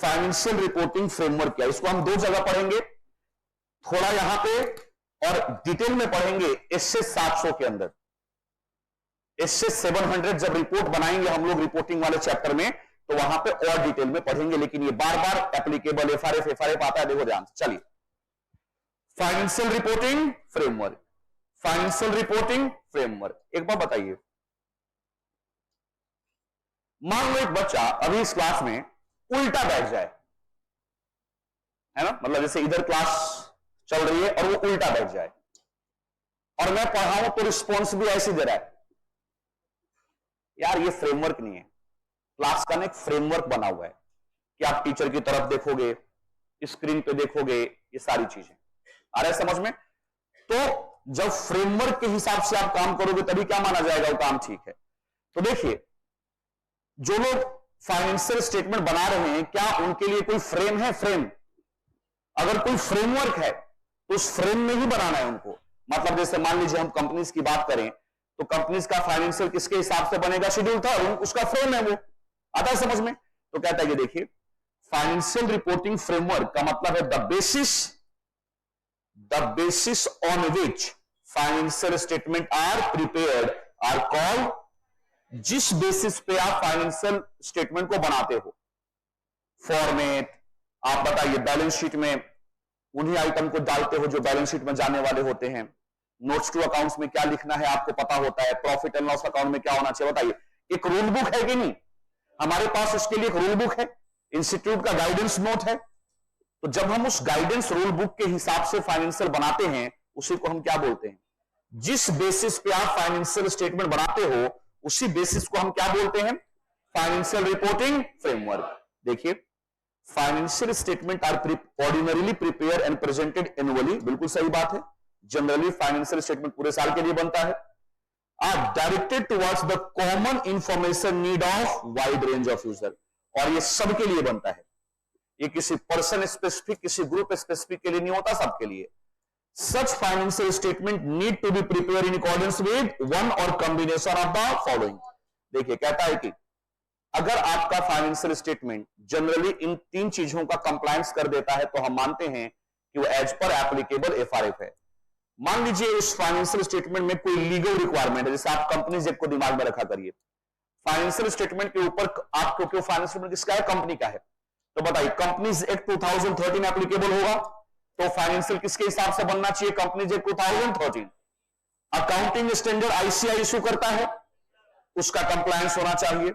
Financial reporting framework क्या है, इसको हम दो जगह पढ़ेंगे, थोड़ा यहां पे और डिटेल में पढ़ेंगे एसएस 700 के अंदर। एसएस 700 जब रिपोर्ट बनाएंगे हम लोग रिपोर्टिंग वाले चैप्टर में, तो वहां पे और डिटेल में पढ़ेंगे, लेकिन ये बार बार एप्लीकेबल एफआरएफ आता है, देखो ध्यान से। चलिए, financial reporting framework, financial reporting framework. एक बार बताइए, मान लो एक बच्चा अभी इस क्लास में उल्टा बैठ जाए, है ना, मतलब जैसे इधर क्लास चल रही है और वो उल्टा बैठ जाए, और मैं पढ़ाऊं तो रिस्पॉन्स भी ऐसे दे रहा है, यार ये फ्रेमवर्क नहीं है। क्लास का ना एक फ्रेमवर्क बना हुआ है कि आप टीचर की तरफ देखोगे, स्क्रीन पे देखोगे, ये सारी चीजें आ रहा है समझ में। तो जब फ्रेमवर्क के हिसाब से आप काम करोगे तभी क्या माना जाएगा वो काम ठीक है। तो देखिए, जो लोग फाइनेंशियल स्टेटमेंट बना रहे हैं, क्या उनके लिए कोई फ्रेम है? फ्रेम, अगर कोई फ्रेमवर्क है तो उस फ्रेम में ही बनाना है उनको। मतलब जैसे मान लीजिए हम कंपनीज की बात करें, तो कंपनीज का फाइनेंशियल किसके हिसाब से बनेगा? शेड्यूल था, उसका फ्रेम है, वो आता है समझ में। तो कहता है कि देखिए, फाइनेंशियल रिपोर्टिंग फ्रेमवर्क का मतलब है the basis on which financial statement are prepared are called, जिस बेसिस पे आप फाइनेंशियल स्टेटमेंट को बनाते हो। फॉर्मेट, आप बताइए बैलेंस शीट में उन्हीं आइटम को डालते हो जो बैलेंस शीट में जाने वाले होते हैं। नोट्स टू अकाउंट्स में क्या लिखना है आपको पता होता है। प्रॉफिट एंड लॉस अकाउंट में क्या होना चाहिए, बताइए। एक रूल बुक है कि नहीं? हमारे पास उसके लिए एक रूल बुक है, इंस्टीट्यूट का गाइडेंस नोट है। तो जब हम उस गाइडेंस रूल बुक के हिसाब से फाइनेंशियल बनाते हैं, उसी को हम क्या बोलते हैं? जिस बेसिस पे आप फाइनेंशियल स्टेटमेंट बनाते हो, उसी बेसिस को हम क्या बोलते हैं? Financial reporting framework. देखिए, financial statement are ordinarily prepare and presented annually, बिल्कुल सही बात है। जनरली फाइनेंशियल स्टेटमेंट पूरे साल के लिए बनता है। Are directed towards the common information need of wide range of user, और ये सबके लिए बनता है। ये किसी पर्सन स्पेसिफिक, किसी ग्रुप स्पेसिफिक के लिए नहीं होता, सबके लिए। Such financial statement need to be prepared in accordance with one or combination of the following। देखिए, कहता है कि अगर आपका फाइनेंशियल स्टेटमेंट जनरली इन तीन चीजों का कंप्लायंस कर देता है, तो हम मानते हैं कि वो एज पर एप्लीकेबल एफआरएफ है। मान लीजिए उस फाइनेंशियल स्टेटमेंट में कोई लीगल रिक्वायरमेंट है, जैसे आप कंपनीज एक्ट को दिमाग में रखा करिए। फाइनेंशियल स्टेटमेंट के ऊपर आपको क्यों फाइनेंशियल स्टेटमेंट किसका है? कंपनी का है। तो बताइए, कंपनीज एक्ट 2013 एप्लीकेबल होगा, तो फाइनेंशियल किसके हिसाब से बनना चाहिए? Companies act 2013। Accounting standard ICI issue करता है, उसका कंप्लायंस होना चाहिए।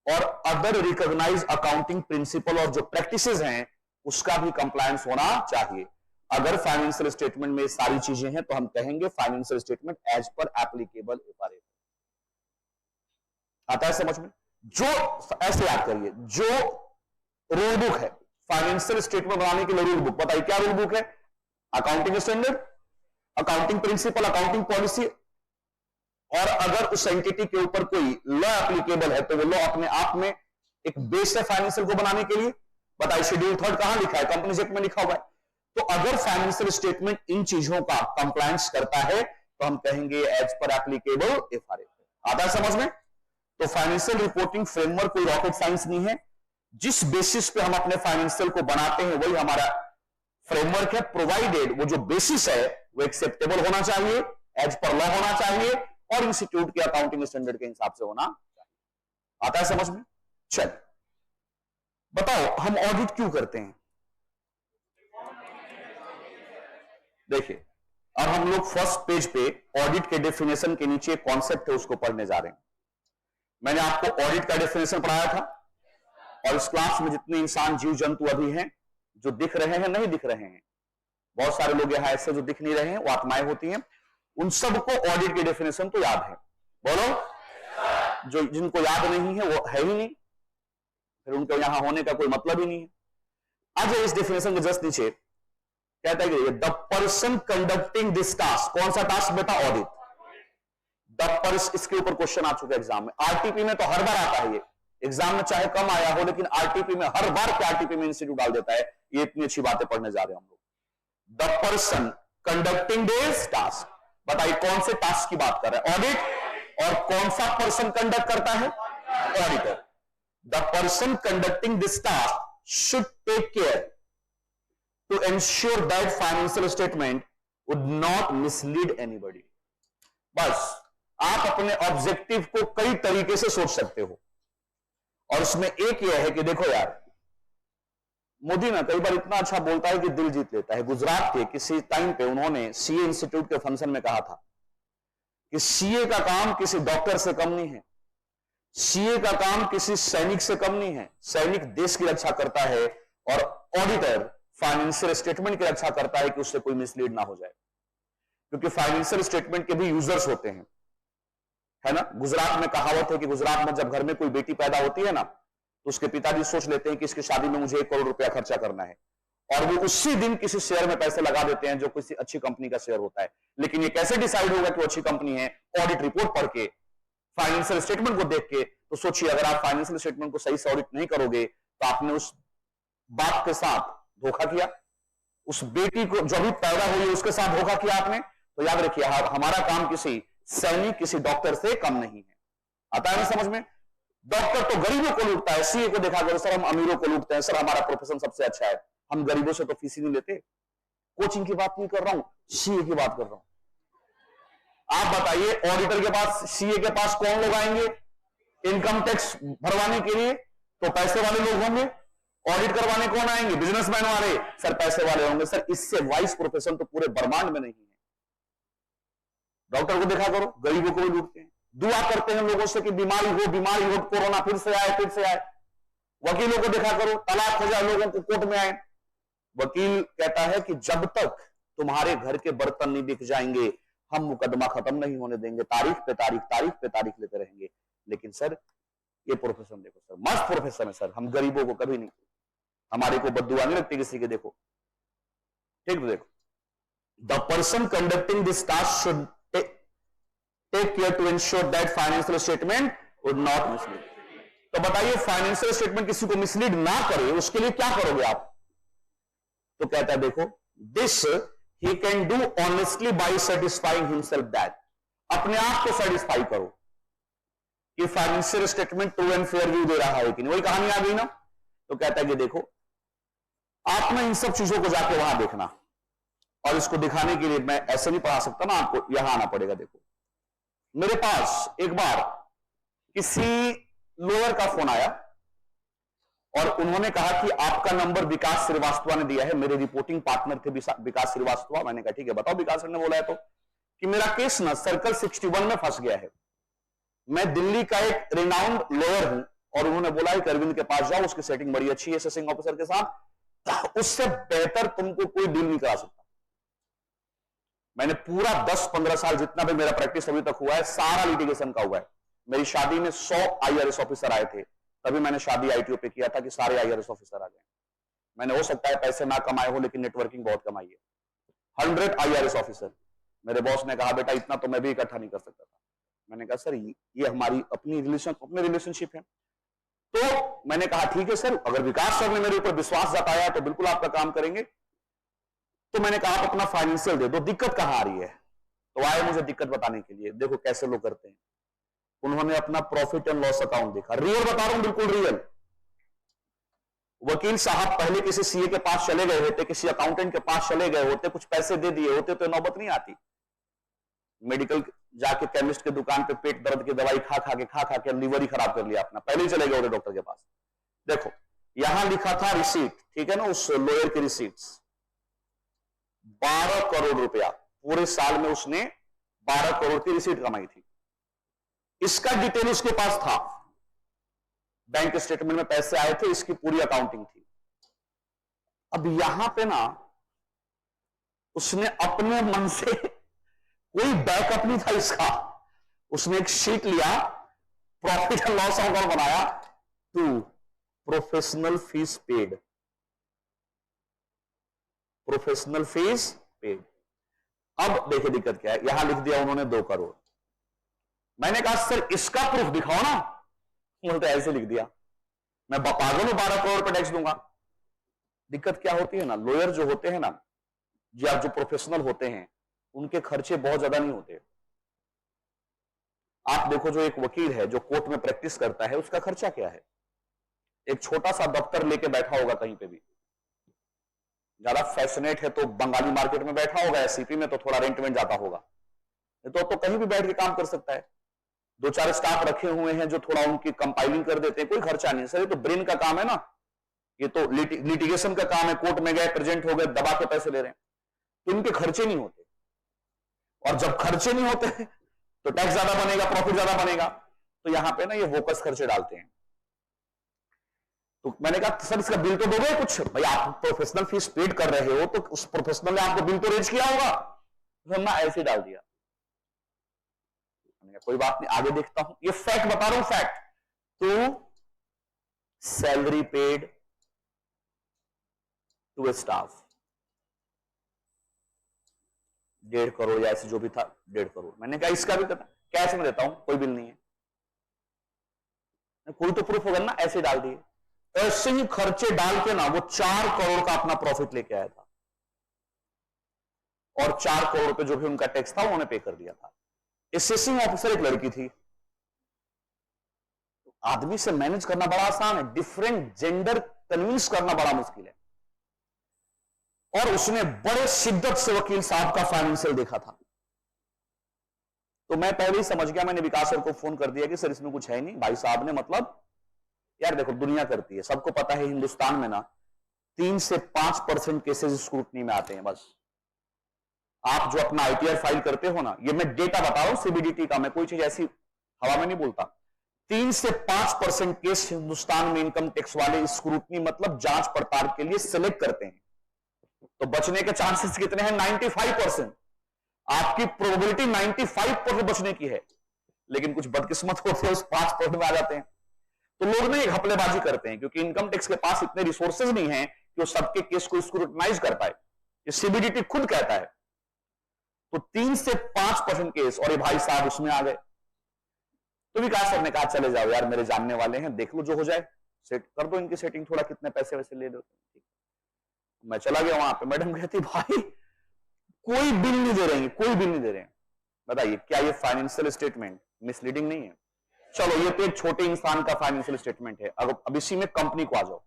और अदर रिकॉग्नाइज अकाउंटिंग प्रिंसिपल और जो प्रैक्टिसेस हैं, उसका भी कंप्लायंस होना चाहिए। अगर फाइनेंशियल स्टेटमेंट में सारी चीजें हैं, तो हम कहेंगे financial statement as per applicable FRF. आता है समझ में? जो ऐसे याद करिए, जो रूल बुक है फाइनेंशियल स्टेटमेंट बनाने के लिए, रूल बुक, बताइए क्या रूल बुक है? Accounting standard, accounting principle, accounting policy. और अगर उस एंटिटी के ऊपर कोई लॉ एप्लीकेबल है, तो वो लॉ अपने आप में एक बेस है फाइनेंशियल को बनाने के लिए। बताइए, शेड्यूल 3 कहां लिखा है? कंपनीज एक्ट में लिखा हुआ है। तो अगर फाइनेंशियल स्टेटमेंट इन चीजों का कंप्लायंस करता है, तो हम कहेंगे एज पर एप्लीकेबल एफआरएफ। आता है समझ में? तो फाइनेंशियल रिपोर्टिंग फ्रेमवर्क कोई रॉकेट साइंस नहीं है। जिस बेसिस पे हम अपने फाइनेंशियल को बनाते हैं, वही हमारा फ्रेमवर्क है, प्रोवाइडेड वो जो बेसिस है वो एक्सेप्टेबल होना चाहिए, एज पर लॉ होना चाहिए, और इंस्टीट्यूट के अकाउंटिंग स्टैंडर्ड के हिसाब से होना चाहिए। आता है समझ में? चल बताओ, हम ऑडिट क्यों करते हैं? देखिए, अब हम लोग फर्स्ट पेज पे ऑडिट के डेफिनेशन के नीचे कॉन्सेप्ट है, उसको पढ़ने जा रहे हैं। मैंने आपको ऑडिट का डेफिनेशन पढ़ाया था, और इस क्लास में जितने इंसान जीव जंतु अभी हैं, जो दिख रहे हैं नहीं दिख रहे हैं, बहुत सारे लोग यहाँ ऐसे जो दिख नहीं रहे हैं, वो आत्माएं होती हैं, उन सबको ऑडिट की डेफिनेशन तो याद है। बोलो, जो जिनको याद नहीं है वो है ही नहीं, फिर उनके यहां होने का कोई मतलब ही नहीं है। आज इस डेफिनेशन के जस्ट नीचे कहता है कि the person conducting this task, कौन सा टास्क बेटा? ऑडिट। द पर्सन, इसके ऊपर क्वेश्चन आ चुका है एग्जाम में। आरटीपी में तो हर बार आता है, ये एग्जाम में चाहे कम आया हो, लेकिन आरटीपी में हर बार के आरटीपी में इंस्टीट्यूट डाल देता है। ये इतनी अच्छी बातें पढ़ने जा रहे हैं हम लोग। The person conducting this task, बताइए कौन से टास्क की बात कर रहा है? ऑडिट। और कौन सा पर्सन कंडक्ट करता है? Auditor. The person conducting this task should take care to ensure that financial statement would not mislead anybody. बस आप अपने ऑब्जेक्टिव को कई तरीके से सोच सकते हो, और उसमें एक यह है कि देखो यार, मोदी ना कई बार इतना अच्छा बोलता है कि दिल जीत लेता है। गुजरात के किसी टाइम पे उन्होंने सीए इंस्टीट्यूट के फंक्शन में कहा था कि सीए का काम किसी डॉक्टर से कम नहीं है, सीए का काम किसी सैनिक से कम नहीं है। सैनिक देश की रक्षा करता है और ऑडिटर फाइनेंशियल स्टेटमेंट की रक्षा करता है कि उससे कोई मिसलीड ना हो जाए, क्योंकि फाइनेंशियल स्टेटमेंट के भी यूजर्स होते हैं, है ना। गुजरात में कहावत है कि गुजरात में जब घर में कोई बेटी पैदा होती है ना, तो उसके पिताजी सोच लेते हैं कि इसकी शादी में मुझे 1 करोड़ रुपया खर्चा करना है, और वो उसी दिन किसी शेयर में पैसे लगा देते हैं जो किसी अच्छी कंपनी का शेयर होता है। लेकिन ये कैसे डिसाइड होगा कि वो अच्छी कंपनी है? ऑडिट रिपोर्ट पढ़ के, फाइनेंशियल स्टेटमेंट को देख के। तो सोचिए, अगर आप फाइनेंशियल स्टेटमेंट को सही से ऑडिट नहीं करोगे तो आपने उस बाप के साथ धोखा किया, उस बेटी को जो भी पैदा हुई है उसके साथ धोखा किया आपने। तो याद रखिए, हमारा काम किसी सैनिक, किसी डॉक्टर से कम नहीं है। आता है ना समझ में? डॉक्टर तो गरीबों को लूटता है, सीए को देखा करो, सर हम अमीरों को लूटते हैं, सर हमारा प्रोफेशन सबसे अच्छा है, हम गरीबों से तो फीस ही नहीं लेते। कोचिंग की बात नहीं कर रहा हूं, सीए की बात कर रहा हूं। आप बताइए, ऑडिटर के पास, सीए के पास कौन लोग आएंगे इनकम टैक्स भरवाने के लिए? तो पैसे वाले लोग होंगे। ऑडिट करवाने कौन आएंगे? बिजनेसमैन वाले, सर पैसे वाले होंगे। सर इससे वाइस प्रोफेशन तो पूरे ब्रह्मांड में नहीं है। डॉक्टर को देखा करो, गरीबों को भी लूटते हैं। दुआ करते हैं लोगों से कि बीमारी हो, कोरोना फिर से आए। वकीलों को देखा करो, तलाक हो जाए, लोगों को कोर्ट में आए। वकील कहता है कि जब तक तुम्हारे घर के बर्तन नहीं बिक जाएंगे हम मुकदमा खत्म नहीं होने देंगे, तारीख पे तारीख लेते रहेंगे। लेकिन सर ये प्रोफेशन देखो सर, मस्त प्रोफेशन है सर, हम गरीबों को कभी नहीं, हमारे को बद्दुआ नहीं लगती किसी के। देखो ठीक, देखो, the person conducting this task should take care to ensure that financial statement would not mislead. तो बताइए, फाइनेंशियल स्टेटमेंट किसी को मिसलीड ना करे उसके लिए क्या करोगे आप? तो कहता है देखो, this he can do honestly by satisfying himself that, अपने आप को सेटिस्फाई करो कि financial statement true and fair view दे रहा है कि नहीं। वही कहानी आ गई ना। तो कहता है कि देखो, आप ना इन सब चीजों को जाके वहां देखना, और इसको दिखाने के लिए मैं ऐसे नहीं पढ़ा सकता ना, आपको यहां आना पड़ेगा। देखो, मेरे पास एक बार किसी लोअर का फोन आया और उन्होंने कहा कि आपका नंबर विकास श्रीवास्तव ने दिया है, मेरे रिपोर्टिंग पार्टनर थे विकास श्रीवास्तव। मैंने कहा ठीक है बताओ, विकास सर ने बोला है तो, कि मेरा केस ना सर्कल 61 में फंस गया है। मैं दिल्ली का एक रिनाउंड लॉयर हूं और उन्होंने बोला है कि अरविंद के पास जाओ, उसकी सेटिंग बड़ी अच्छी है असेसिंग ऑफिसर के साथ, उससे बेहतर तुमको कोई डील नहीं करा सकता। मैंने पूरा 10-15 साल जितना भी मेरा प्रैक्टिस अभी तक हुआ है, सारा लिटिगेशन का हुआ है। मेरी शादी में 100 आईआरएस ऑफिसर आए थे, तभी मैंने शादी आईटीओ पे किया था कि सारे आईआरएस ऑफिसर आ गए। मैंने हो सकता है पैसे ना कमाए हो, लेकिन नेटवर्किंग बहुत कमाई है। 100 आईआरएस ऑफिसर। मेरे बॉस ने कहा बेटा इतना तो मैं भी इकट्ठा नहीं कर सकता था। मैंने कहा सर ये हमारी अपनी रिलेशनशिप है। तो मैंने कहा ठीक है सर, अगर विकास सर ने मेरे ऊपर विश्वास जताया तो बिल्कुल आपका काम करेंगे। तो मैंने कहा आप अपना फाइनेंशियल दे दो, दिक्कत कहां आ रही है? तो आए मुझे दिक्कत बताने के लिए। देखो कैसे लोग करते हैं, उन्होंने अपना प्रॉफिट एंड लॉस अकाउंट देखा, रियल बता रहा हूं, बिल्कुल रियल। वकील साहब पहले किसी सीए के पास चले गए होते, किसी अकाउंटेंट के पास चले गए होते, कुछ पैसे दे दिए होते तो नौबत नहीं आती। मेडिकल जाके केमिस्ट की दुकान पे पेट दर्द की दवाई खा खा के लीवर ही खराब कर लिया अपना, पहले ही चले गए होते डॉक्टर के पास। देखो यहां लिखा था रिसीट, ठीक है ना, उस लॉयर की रिसीट्स 12 करोड़ रुपया, पूरे साल में उसने 12 करोड़ की रिसीट कमाई थी। इसका डिटेल उसके पास था, बैंक स्टेटमेंट में पैसे आए थे, इसकी पूरी अकाउंटिंग थी। अब यहां पे ना उसने अपने मन से, कोई बैकअप नहीं था इसका, उसने एक शीट लिया, प्रॉफिट एंड लॉस अकाउंट बनाया, to professional fees paid, professional fees paid. अब देखिए दिक्कत क्या है, यहां लिख दिया उन्होंने 2 करोड़। मैंने कहा सर इसका प्रूफ दिखाओ ना। बोलते ऐसे लिख दिया, मैं पागल हूं 12 करोड़ पे टैक्स दूंगा। दिक्कत क्या होती है ना, लॉयर जो होते हैं ना, या जो प्रोफेशनल होते हैं, उनके खर्चे बहुत ज्यादा नहीं होते। आप देखो जो एक वकील है जो कोर्ट में प्रैक्टिस करता है, उसका खर्चा क्या है? एक छोटा सा दफ्तर लेके बैठा होगा कहीं पे भी, ज्यादा फैशनेट है तो बंगाली मार्केट में बैठा होगा, एससीपी में तो थोड़ा रेंट में जाता होगा, तो कहीं भी बैठ के काम कर सकता है। 2-4 स्टाफ रखे हुए हैं जो थोड़ा उनकी कंपाइलिंग कर देते हैं, कोई खर्चा नहीं। सर ये तो ब्रेन का काम है ना, ये तो लिटिगेशन का काम है, कोर्ट में गए, प्रेजेंट हो गए, दबा के पैसे ले रहे हैं, तो इनके खर्चे नहीं होते। और जब खर्चे नहीं होते तो टैक्स ज्यादा बनेगा, प्रॉफिट ज्यादा बनेगा। तो यहां पे ना ये वोकस खर्चे डालते हैं। तो मैंने कहा सर इसका बिल तो दोगे कुछ, भाई आप प्रोफेशनल फीस पेड कर रहे हो तो उस प्रोफेशनल ने आपको बिल तो रेज किया होगा। तो मैं ऐसे डाल दिया, मैंने कहा कोई बात नहीं, आगे देखता हूं। ये फैक्ट बता रहा हूं, फैक्ट। तो salary paid to a staff 1.5 crore या ऐसे जो भी था 1.5 करोड़। मैंने कहा इसका भी करना, कैश में देता हूं, कोई बिल नहीं है, कोई तो प्रूफ होगा ना, ऐसे डाल दिए। ऐसे ही खर्चे डाल के ना वो 4 करोड़ का अपना प्रॉफिट लेके आया था, और 4 करोड़ पे जो भी उनका टैक्स था उन्होंने पे कर दिया था। असेसिंग ऑफिसर एक लड़की थी। आदमी से मैनेज करना बड़ा आसान है, डिफरेंट जेंडर कन्विंस करना बड़ा मुश्किल है। और उसने बड़े शिद्दत से वकील साहब का फाइनेंशियल देखा था। तो मैं पहले ही समझ गया, मैंने विकास सर को फोन कर दिया कि सर इसमें कुछ है नहीं। भाई साहब ने मतलब यार देखो दुनिया करती है, सबको पता है हिंदुस्तान में ना 3 से 5% केसेस स्क्रूटनी में आते हैं बस। आप जो अपना आईटीआर फाइल करते हो ना, ये मैं डेटा बता रहा हूं सीबीडीटी का, मैं कोई चीज ऐसी हवा में नहीं बोलता। 3 से 5% केस हिंदुस्तान में इनकम टैक्स वाले स्क्रूटनी मतलब जांच पड़ताल के लिए सिलेक्ट करते हैं। तो बचने के चांसेस कितने हैं? 95%। आपकी प्रोबेबिलिटी 95% बचने की है, लेकिन कुछ बदकिस्मत होते हैं उस 5% में आ जाते हैं। तो लोग ना एक घपलेबाजी करते हैं, क्योंकि इनकम टैक्स के पास इतने रिसोर्सेज नहीं है कि वो सबके केस को स्क्रूटनाइज कर पाए। ये सीबीडीटी खुद कहता है। तो 3 से 5% केस, और ये भाई साहब उसमें आ गए। तो विकास सर ने कहा चले जाओ यार, मेरे जानने वाले हैं, देख लो जो हो जाए, सेट कर दो इनकी सेटिंग, थोड़ा कितने पैसे वैसे ले दो। मैं चला गया वहां पे, मैडम कहती भाई कोई बिल नहीं दे रहे हैं, कोई बिल नहीं दे रहे हैं, बताइए क्या ये फाइनेंशियल स्टेटमेंट मिसलीडिंग नहीं है? चलो ये तो एक छोटे इंसान का फाइनेंशियल स्टेटमेंट है, अब इसी में कंपनी को आ जाओ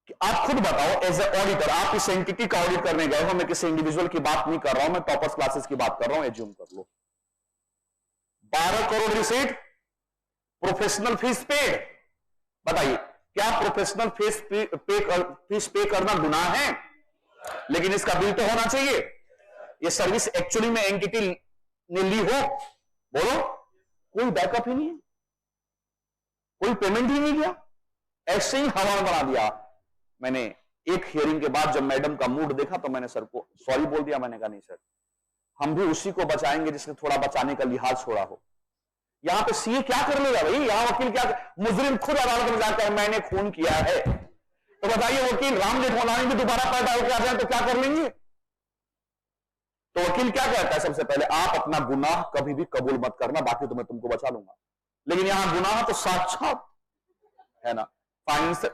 कि आप खुद बताओ एज ए ऑडिटर, आप इस एंटिटी का ऑडिट करने गए हो। मैं किसी इंडिविजुअल की बात नहीं कर रहा हूं, मैं टॉपर्स क्लासेस की बात कर रहा हूं। एज्यूम कर लो 12 crore receipt, professional fees paid. बताइए क्या प्रोफेशनल फीस पे करना गुनाह है? लेकिन इसका बिल तो होना चाहिए। ये सर्विस एक्चुअली में एंटिटी ने ली हो, बोलो, कोई बैकअप ही नहीं है, कोई पेमेंट ही नहीं किया, ऐसे ही हवा बना दिया। मैंने एक हियरिंग के बाद जब मैडम का मूड देखा तो मैंने सर को सॉरी बोल दिया। मैंने कहा नहीं सर, हम भी उसी को बचाएंगे जिसने थोड़ा बचाने का लिहाज छोड़ा हो। यहां पे सीए क्या कर लेगा भाई? यहां वकील क्या, मुजरिम खुद अदालत में जाकर मैंने खून किया है, तो बताइए वकील राम जेठमलानी भी दोबारा पैदा होकर आ जाए तो क्या कर लेंगे? तो वकील क्या कहता है? सबसे पहले आप अपना गुनाह कभी भी कबूल मत करना, बाकी तो मैं तुमको बचा लूंगा। लेकिन यहां गुनाह तो साक्षात है ना। फाइनेंस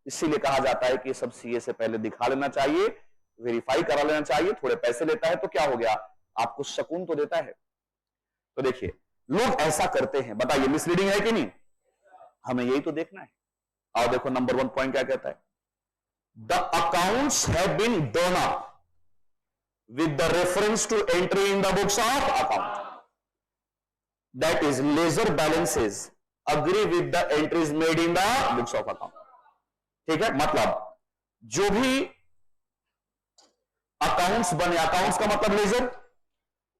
इसीलिए कहा जाता है कि सब सीए से पहले दिखा लेना चाहिए, वेरीफाई करा लेना चाहिए। थोड़े पैसे लेता है तो क्या हो गया, आपको सुकून तो देता है। तो देखिए लोग ऐसा करते हैं, बताइए मिसलीडिंग है कि नहीं? हमें यही तो देखना है। आओ देखो नंबर 1 पॉइंट क्या कहता है, the accounts have been done up with the reference to entry in the books of account, that is ledger balances agree with the entries made in the books of account। ठीक है, मतलब जो भी accounts बने, accounts का मतलब laser,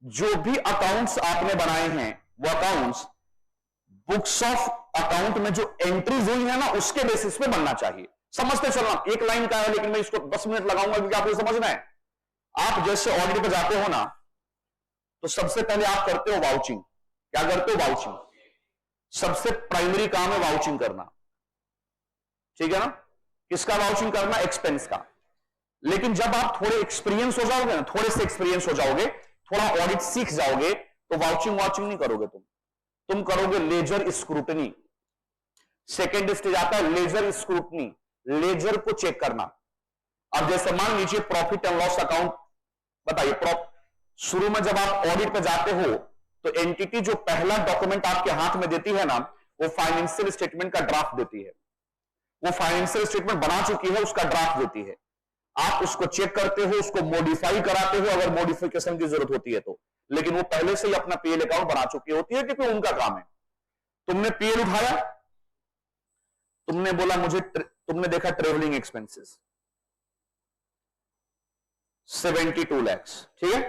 जो भी अकाउंट्स आपने बनाए हैं वो अकाउंट्स बुक्स ऑफ अकाउंट में जो एंट्रीज हुई है ना उसके बेसिस पे बनना चाहिए। समझते चलना, एक लाइन का है लेकिन मैं इसको 10 मिनट लगाऊंगा क्योंकि आपको समझना है। आप जैसे ऑडिट पे जाते हो ना तो सबसे पहले आप करते हो वाउचिंग। क्या करते हो? वाउचिंग। सबसे प्राइमरी काम है वाउचिंग करना, ठीक है ना। किसका वाउचिंग करना? एक्सपेंस का। लेकिन जब आप थोड़े एक्सपीरियंस हो जाओगे ना, थोड़े से एक्सपीरियंस हो जाओगे, थोड़ा ऑडिट सीख जाओगे, तो वाउचिंग नहीं करोगे तुम करोगे लेजर स्क्रूटनी। सेकेंड स्टेज आता है लेजर स्क्रूटनी, लेजर को चेक करना। अब जैसे मान लीजिए प्रॉफिट एंड लॉस अकाउंट, बताइए शुरू में जब आप ऑडिट पे जाते हो तो एंटिटी जो पहला डॉक्यूमेंट आपके हाथ में देती है ना वो फाइनेंशियल स्टेटमेंट का ड्राफ्ट देती है, वो फाइनेंशियल स्टेटमेंट बना चुकी है, उसका ड्राफ्ट देती है। आप उसको चेक करते हो, उसको मॉडिफाई कराते हो अगर मॉडिफिकेशन की जरूरत होती है तो, लेकिन वो पहले से ही अपना पीएल अकाउंट बना चुकी होती है क्योंकि उनका काम है। तुमने पीएल उठाया, तुमने बोला मुझे तुमने देखा ट्रेवलिंग एक्सपेंसेस 72 लाख, ठीक है,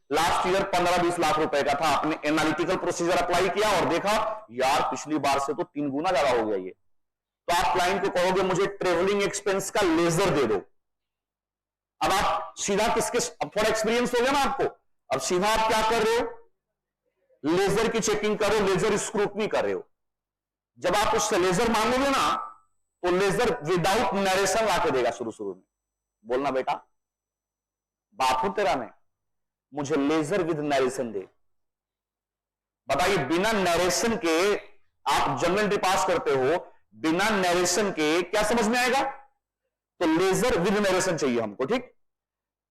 लास्ट ईयर 15-20 लाख रुपए का था। आपने एनालिटिकल प्रोसीजर अप्लाई किया और देखा यार पिछली बार से तो 3 गुना ज्यादा हो गया ये, तो आप क्लाइंट को कहोगे मुझे ट्रेवलिंग एक्सपेंस का लेजर दे दो। अब आप सीधा किसके, अब थोड़ा एक्सपीरियंस हो गया ना आपको, अब सीधा आप क्या कर रहे हो, लेजर की चेकिंग कर रहे हो, लेजर स्क्रूटनी कर रहे हो। जब आप उससे लेजर मांगोगे ना तो लेजर विदाउट नरेशन लाके देगा शुरू में। बोलना बेटा बाप हो तेरा, मैं मुझे लेजर विद नरेशन दे। बताइए बिना नरेशन के आप जनरल एंट्री पास करते हो, बिना नरेशन के क्या समझ में आएगा? तो लेजर विद नरेशन चाहिए हमको, ठीक,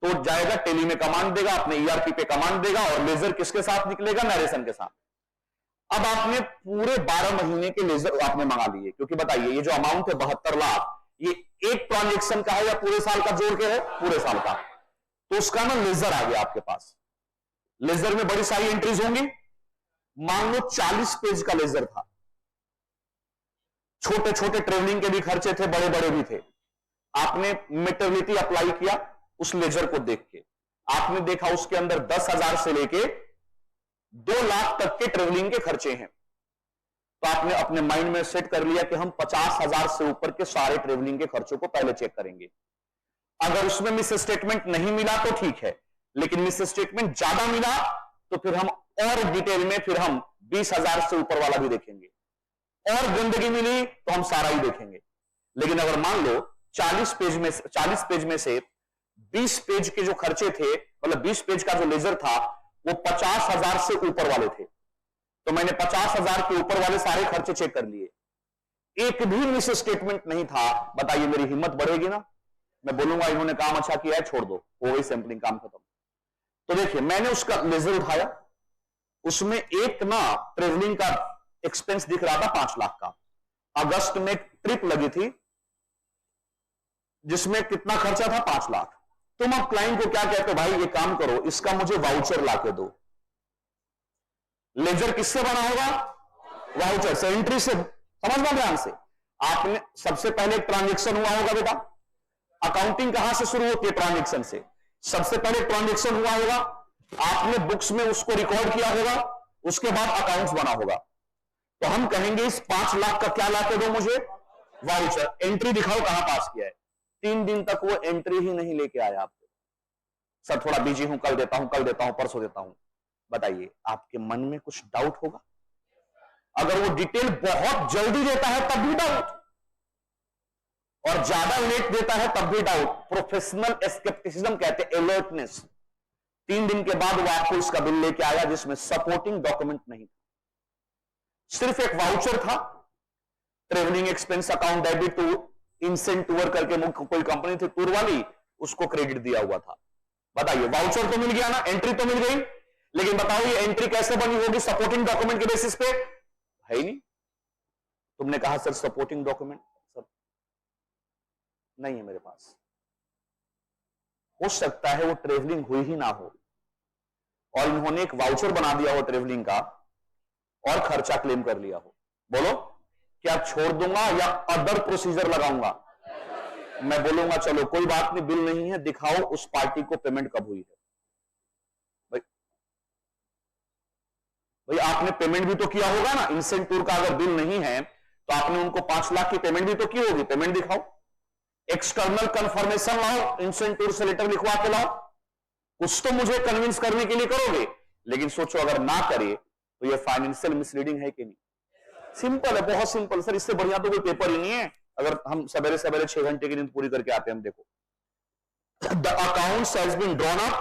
तो जाएगा टेली में कमांड देगा, अपने ईआरपी पे कमांड देगा और लेजर किसके साथ निकलेगा? नरेशन के साथ। अब आपने पूरे 12 महीने के लेजर आपने मंगा लिए, क्योंकि बताइए ये जो अमाउंट है 72 लाख, ये एक ट्रांजेक्शन का है या पूरे साल का जोड़ के है? पूरे साल का। तो उसका ना लेजर आ गया आपके पास। लेजर में बड़ी सारी एंट्रीज होंगी, मान लो 40 पेज का लेजर था, छोटे छोटे ट्रेवलिंग के भी खर्चे थे, बड़े बड़े भी थे। आपने मेटरनिटी अप्लाई किया उस लेजर को देख के, आपने देखा उसके अंदर 10,000 से लेके 2 लाख तक के ट्रेवलिंग के खर्चे हैं। तो आपने अपने माइंड में सेट कर लिया कि हम 50,000 से ऊपर के सारे ट्रेवलिंग के खर्चों को पहले चेक करेंगे। अगर उसमें मिस स्टेटमेंट नहीं मिला तो ठीक है, लेकिन मिस स्टेटमेंट ज्यादा मिला तो फिर हम और डिटेल में फिर हम 20,000 से ऊपर वाला भी देखेंगे, और गंदगी मिली तो हम सारा ही देखेंगे। लेकिन अगर मान लो 40 पेज में से 20 पेज के जो खर्चे थे, मतलब 20 पेज का जो लेजर था वो 50,000 से ऊपर वाले थे, तो मैंने 50,000 के ऊपर वाले सारे खर्चे चेक कर लिए, एक भी मिस स्टेटमेंट नहीं था। बताइए मेरी हिम्मत बढ़ेगी ना? मैं बोलूंगा इन्होंने काम अच्छा किया है, छोड़ दो, हो गई सैंपलिंग, काम खत्म। तो देखिए मैंने उसका लेजर उठाया, उसमें एक ना ट्रेवलिंग का एक्सपेंस दिख रहा था 5 लाख का। अगस्त में ट्रिप लगी थी जिसमें कितना खर्चा था? 5 लाख। तुम अब क्लाइंट को क्या कहते हो? भाई ये काम करो, इसका मुझे वाउचर लाके दो। लेजर किससे बना होगा? वाउचर से, एंट्री से। समझना ध्यान से, आपने सबसे पहले ट्रांजेक्शन हुआ होगा बेटा, अकाउंटिंग कहां से शुरू होती है? ट्रांजेक्शन से। सबसे पहले ट्रांजेक्शन हुआ होगा, आपने बुक्स में उसको रिकॉर्ड किया होगा, उसके बाद अकाउंट्स बना होगा। तो हम कहेंगे इस 5 लाख का क्या लाके दो मुझे? वाउचर। एंट्री दिखाओ कहां पास किया है। 3 दिन तक वो एंट्री ही नहीं लेके आया आपको। सर थोड़ा बिजी हूं, कल देता हूं, परसों देता हूं। बताइए आपके मन में कुछ डाउट होगा? अगर वो डिटेल बहुत जल्दी देता है तब भी डाउट, और ज्यादा लेट देता है तब भी डाउट। प्रोफेशनल स्केप्टिसिज्म कहते हैं, अलर्टनेस। 3 दिन के बाद वो आपको इसका बिल लेके आया जिसमें सपोर्टिंग डॉक्यूमेंट नहीं था, सिर्फ एक वाउचर था, travelling expense account debit to incent tour करके कोई कंपनी थी टूर वाली, उसको क्रेडिट दिया हुआ था। बताइए वाउचर तो मिल गया ना, एंट्री तो मिल गई, लेकिन बताओ ये एंट्री कैसे बनी होगी? सपोर्टिंग डॉक्यूमेंट के बेसिस पे है ही नहीं। तुमने कहा सर सपोर्टिंग डॉक्यूमेंट सर नहीं है मेरे पास। हो सकता है वो ट्रेवलिंग हुई ही ना हो और इन्होंने एक वाउचर बना दिया हो ट्रेवलिंग का और खर्चा क्लेम कर लिया हो। बोलो क्या छोड़ दूंगा या अदर प्रोसीजर लगाऊंगा? मैं बोलूंगा चलो कोई बात नहीं, बिल नहीं है, दिखाओ उस पार्टी को पेमेंट कब हुई है। भाई आपने पेमेंट भी तो किया होगा ना, इंसेंट टूर का अगर बिल नहीं है तो आपने उनको 5 लाख की पेमेंट भी तो की होगी, पेमेंट दिखाओ। एक्सटर्नल कंफर्मेशन लाओ, इंसेंट टूर से लेटर लिखवा के लाओ, कुछ तो मुझे कन्विंस करने के लिए करोगे। लेकिन सोचो अगर ना करे तो ये फाइनेंशियल मिसलीडिंग है कि नहीं? सिंपल है, बहुत सिंपल सर, इससे बढ़िया तो कोई पेपर ही नहीं है। अगर हम सवेरे सवेरे 6 घंटे की नींद पूरी करके आते हैं, हम देखो the accounts has been drawn up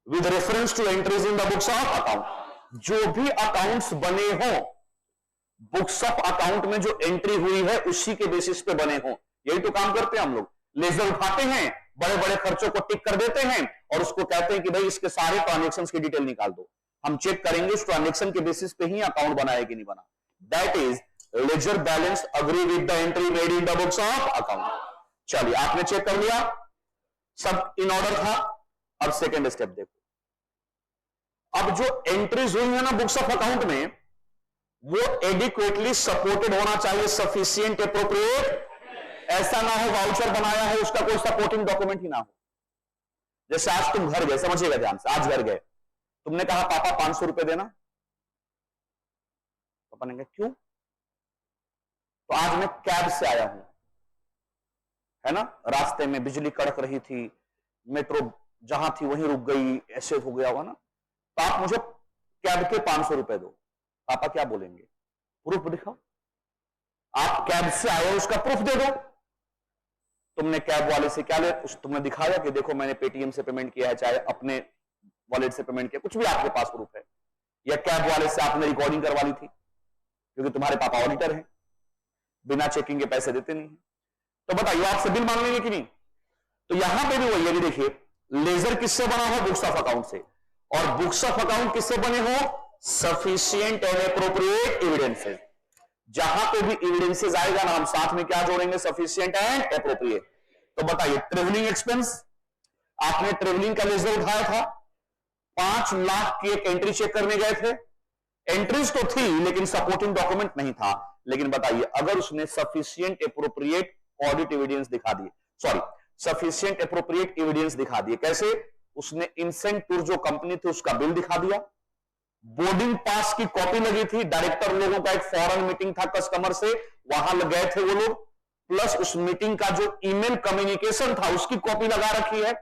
with reference to entries in the books of account. जो भी अकाउंट्स बने हो बुक्स ऑफ अकाउंट में, जो एंट्री हुई है उसी के बेसिस पे बने हो। यही तो काम करते हैं हम लोग। लेजर उठाते हैं, बड़े बड़े खर्चों को टिक कर देते हैं और उसको कहते हैं कि भाई इसके सारे ट्रांजेक्शंस की डिटेल निकाल दो। हम चेक करेंगे उस ट्रांजेक्शन के बेसिस पे ही अकाउंट बना है कि नहीं बना। That is ledger balance agree with the entry made in the books of account. चलिए, आपने चेक कर लिया, सब इन ऑर्डर था। अब सेकेंड स्टेप देखो, अब जो एंट्रीज हुई है ना बुक्स ऑफ अकाउंट में, वो एडिक्वेटली सपोर्टेड होना चाहिए, सफिशिएंट एप्रोप्रिएट। ऐसा ना हो वाउचर बनाया है, उसका कोई सपोर्टिंग डॉक्यूमेंट ही ना हो। जैसे आज तुम घर गए, समझिएगा ध्यान से, आज घर गए, तुमने कहा पापा 500 रुपए देना। पापा ने कहा क्यों? तो आज मैं कैब से आया हूं, है ना, रास्ते में बिजली कड़क रही थी, मेट्रो जहां थी वहीं रुक गई, ऐसे हो गया होगा ना, तो आप मुझे कैब के 500 रुपए दो। पापा क्या बोलेंगे? प्रूफ दिखाओ। आप कैब से आए, उसका प्रूफ दे दो। तुमने कैब वाले से क्या ले, तुमने दिखाया कि देखो मैंने पेटीएम से पेमेंट किया है, चाहे अपने वॉलेट से पेमेंट किया, कुछ भी आपके पास प्रूफ है। या कैब वाले से आपने रिकॉर्डिंग करवा ली थी, क्योंकि तुम्हारे पापा ऑडिटर हैं, बिना चेकिंग के पैसे देते नहीं है। तो बताइए, आपसे बिल मांग लेंगे कि नहीं? तो यहां पे भी वही है, देखिए, लेजर किससे बना हो? बुक्स ऑफ अकाउंट से। और बुक्स ऑफ अकाउंट किससे बने हो? Sufficient and appropriate evidences. जहां पे भी एविडेंसेस आएगा ना, हम साथ में क्या जोड़ेंगे? Sufficient and appropriate. तो बताइए, ट्रेवलिंग एक्सपेंस, आपने ट्रेवलिंग का लेजर उठाया था, 5 लाख की एक एंट्री चेक करने गए थे। एंट्रीज तो थी लेकिन सपोर्टिंग डॉक्यूमेंट नहीं था। लेकिन बताइए, अगर उसने सफिशिएंट एप्रोप्रिएट ऑडिट एविडेंस दिखा दिए, सॉरी सफिशिएंट एप्रोप्रिएट एविडेंस दिखा दिए, कैसे? उसने इंसेंट टूर जो कंपनी थी उसका बिल दिखा दिया, बोर्डिंग पास की कॉपी लगी थी, डायरेक्टर लोगों का एक फॉरेन मीटिंग था कस्टमर से, वहां गए थे वो लोग, प्लस उस मीटिंग का जो ईमेल कम्युनिकेशन था उसकी कॉपी लगा रखी है।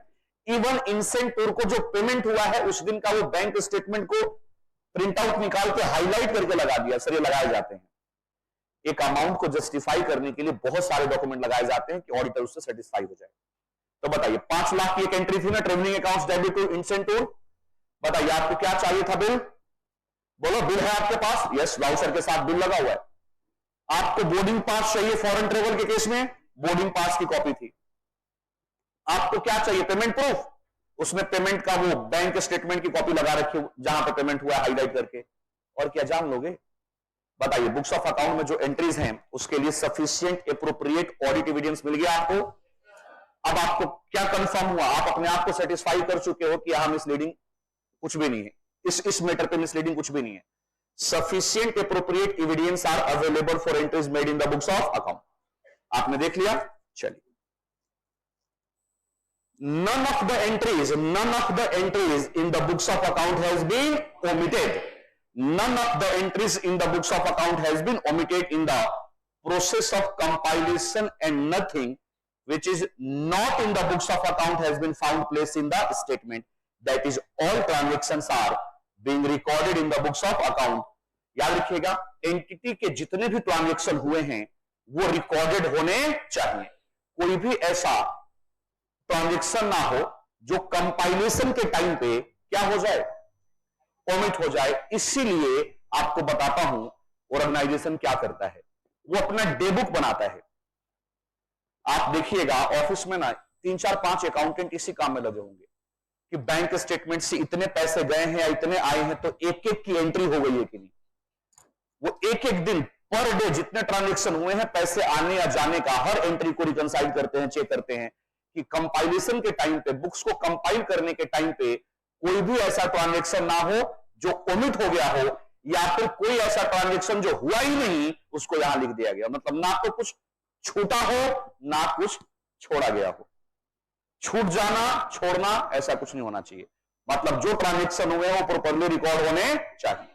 इवन इंसेंट टूर को जो पेमेंट हुआ है उस दिन का वो बैंक स्टेटमेंट को प्रिंट आउट निकाल के हाईलाइट करके लगा दिया। सर, ये लगाए जाते हैं, एक अमाउंट को जस्टिफाई करने के लिए बहुत सारे डॉक्यूमेंट लगाए जाते हैं कि ऑडिटर उससे सेटिस्फाई हो जाए। तो बताइए, 5 लाख की एक एंट्री थी ना, travelling accounts debit to incent tour. बताइए, आपको क्या चाहिए था? बिल। बोलो, बिल है आपके पास? यस, वाउचर के साथ बिल लगा हुआ है। आपको बोर्डिंग पास चाहिए फॉरेन ट्रेवल के केस में, बोर्डिंग पास की कॉपी थी। आपको क्या चाहिए? पेमेंट प्रूफ, उसमें पेमेंट का वो बैंक स्टेटमेंट की कॉपी लगा रखी जहां पे पेमेंट हुआ है हाईलाइट करके। और क्या जान लोगे? बताइए, बुक्स ऑफ अकाउंट में जो एंट्रीज हैं उसके लिए सफिशिएंट एप्रोप्रिएट ऑडिट एविडेंस मिल गया आपको। अब आपको क्या कंफर्म हुआ? आप अपने आप को सेटिस्फाई कर चुके हो कि यहां मिसलीडिंग कुछ भी नहीं है, इस मैटर पे मिसलीडिंग कुछ भी नहीं है। Sufficient appropriate evidence are available for entries made in the books of account. आपने देख लिया। चलिए, none of the entries in the books of account has been omitted. None of the entries in the books of account has been omitted in the process of compilation, and nothing which is not in the books of account has been found place in the statement. That is, all transactions are being recorded in the books of account. याद रखिएगा, entity के जितने भी transaction हुए हैं वो recorded होने चाहिए। कोई भी ऐसा ट्रांजेक्शन ना हो जो कंपाइलेशन के टाइम पे क्या हो जाए? ओमिट हो जाए। इसीलिए आपको बताता हूं ऑर्गेनाइजेशन क्या करता है, वो अपना डे बुक बनाता है। आप देखिएगा ऑफिस में ना 3, 4, 5 अकाउंटेंट इसी काम में लगे होंगे कि बैंक स्टेटमेंट से इतने पैसे गए हैं या इतने आए हैं, तो एक एक की एंट्री हो गई है कि नहीं। वो एक एक दिन पर डे जितने ट्रांजेक्शन हुए हैं, पैसे आने या जाने का, हर एंट्री को रिकंसाइल करते हैं, चेक करते हैं कि कंपाइलेशन के टाइम पे, बुक्स को कंपाइल करने के टाइम पे कोई भी ऐसा ट्रांजेक्शन ना हो जो ओमिट हो गया हो, या फिर कोई ऐसा ट्रांजेक्शन जो हुआ ही नहीं उसको यहां लिख दिया गया। मतलब ना तो कुछ छूटा हो ना कुछ छोड़ा गया हो। छूट जाना, छोड़ना, ऐसा कुछ नहीं होना चाहिए। मतलब जो ट्रांजेक्शन हुए वो प्रॉपरली रिकॉर्ड होने चाहिए।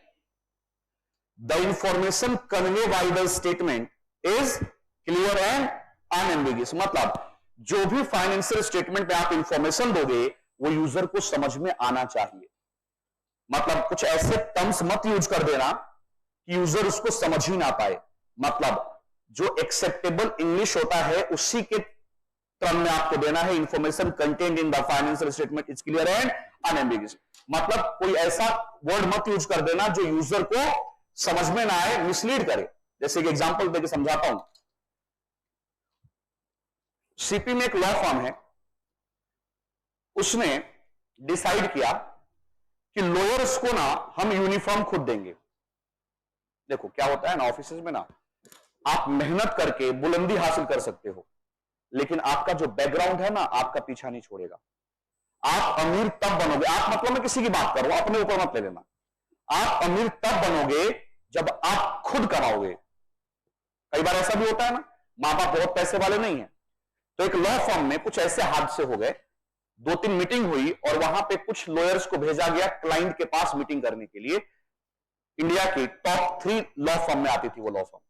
The information convey by the statement is clear and unambiguous. मतलब जो भी फाइनेंशियल स्टेटमेंट पे आप इंफॉर्मेशन दोगे वो यूजर को समझ में आना चाहिए। मतलब कुछ ऐसे टर्म्स मत यूज कर देना कि यूजर उसको समझ ही ना पाए। मतलब जो एक्सेप्टेबल इंग्लिश होता है उसी के टर्म में आपको देना है। Information content in the financial statement is clear and unambiguous. मतलब कोई ऐसा वर्ड मत यूज कर देना जो यूजर को समझ में ना आए, मिसलीड करे। जैसे कि एग्जांपल देके समझाता हूं। सीपी में एक लॉ फर्म है, उसने डिसाइड किया कि लॉयर्स को ना हम यूनिफॉर्म खुद देंगे। देखो क्या होता है ना, ऑफिस में ना आप मेहनत करके बुलंदी हासिल कर सकते हो, लेकिन आपका जो बैकग्राउंड है ना आपका पीछा नहीं छोड़ेगा। आप अमीर तब बनोगे, आप मतलब मैं किसी की बात कर रहा हूं, अपने ऊपर मत ले लेना। आप अमीर तब बनोगे जब आप खुद कमाओगे। कई बार ऐसा भी होता है ना, मां बाप बहुत पैसे वाले नहीं है, तो एक लॉ फर्म में कुछ ऐसे हादसे हो गए, 2-3 मीटिंग हुई और वहां पे कुछ लॉयर्स को भेजा गया क्लाइंट के पास मीटिंग करने के लिए। इंडिया की टॉप 3 लॉ फर्म में आती थी वो लॉ फर्म।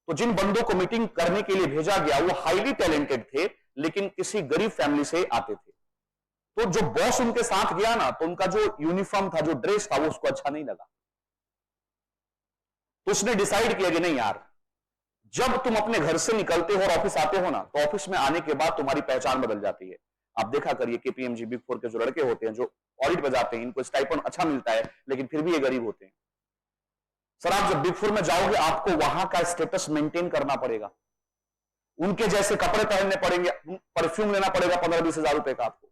तो जिन बंदों को मीटिंग करने के लिए भेजा गया वो हाईली टैलेंटेड थे, लेकिन किसी गरीब फैमिली से आते थे। तो जो बॉस उनके साथ गया ना, तो उनका जो यूनिफॉर्म था, जो ड्रेस था, वो उसको अच्छा नहीं लगा। तो उसने डिसाइड किया कि नहीं यार, जब तुम अपने घर से निकलते हो और ऑफिस आते हो ना, तो ऑफिस में आने के बाद तुम्हारी पहचान बदल जाती है। आप देखा करिए केपीएमजी बिग 4 के जो लड़के होते हैं, जो ऑडिट पे जाते हैं, इनको स्टाइपेंड अच्छा मिलता है, लेकिन फिर भी ये गरीब होते हैं। सर आप जब बिग 4 में जाओगे, आपको वहां का स्टेटस मेंटेन करना पड़ेगा, उनके जैसे कपड़े पहनने पड़ेंगे, परफ्यूम लेना पड़ेगा 15-20 हजार रुपए का। आपको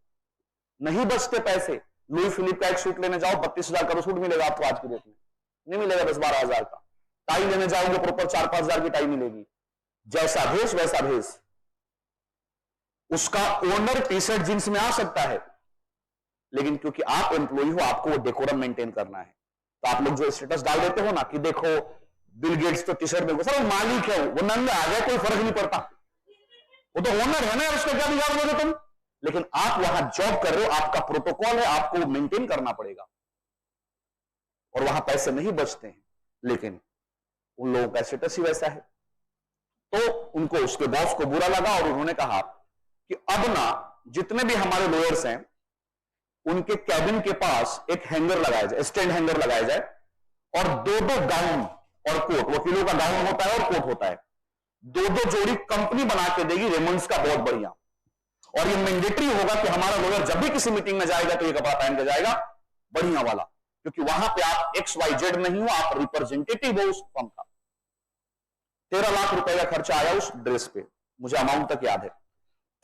नहीं बचते पैसे। लुई फिलिप का एक सूट लेने जाओ, 32,000 का सूट मिलेगा आपको आज की डेट में, नहीं मिलेगा 10-12 हजार का। टाई लेने जाओगे प्रॉपर 4-5 हजार की टाई मिलेगी। जैसा भेष वैसा भेष। उसका ओनर टी शर्ट जींस में आ सकता है, लेकिन क्योंकि आप एम्प्लॉय हो, आपको वो डेकोरम मेंटेन करना है। तो आप लोग जो स्टेटस डाल देते हो ना कि देखो बिल गेट्स तो टी शर्ट में, सर वो मालिक है, वो नंद आ गया, कोई फर्क नहीं पड़ता, वो तो ओनर है ना, उसका क्या बिगाड़ दोगे तुम। लेकिन आप वहां जॉब कर रहे हो, आपका प्रोटोकॉल है, आपको मेंटेन करना पड़ेगा, और वहां पैसे नहीं बचते हैं, लेकिन उन लोगों का स्टेटस ही वैसा है। तो उनको, उसके बॉस को बुरा लगा और उन्होंने कहा कि अब ना जितने भी हमारे लॉयर्स हैं, उनके कैबिन के पास एक हैंगर लगाया जाए, स्टैंड हैंगर लगाया जाए, और 2-2 गाउन और कोट, वकीलों का गाउन होता है और कोट होता है, 2-2 जोड़ी कंपनी बना के देगी रेमंड्स का, बहुत बढ़िया। और ये मैंडेटरी होगा कि हमारा लॉयर जब भी किसी मीटिंग में जाएगा तो ये कपड़ा पहन के जाएगा, बढ़िया वाला, क्योंकि वहां पे आप XYZ नहीं हो, आप रिप्रेजेंटेटिव हो उस फर्म का। 13 लाख रुपए का खर्चा आया उस ड्रेस पे, मुझे अमाउंट तक याद है।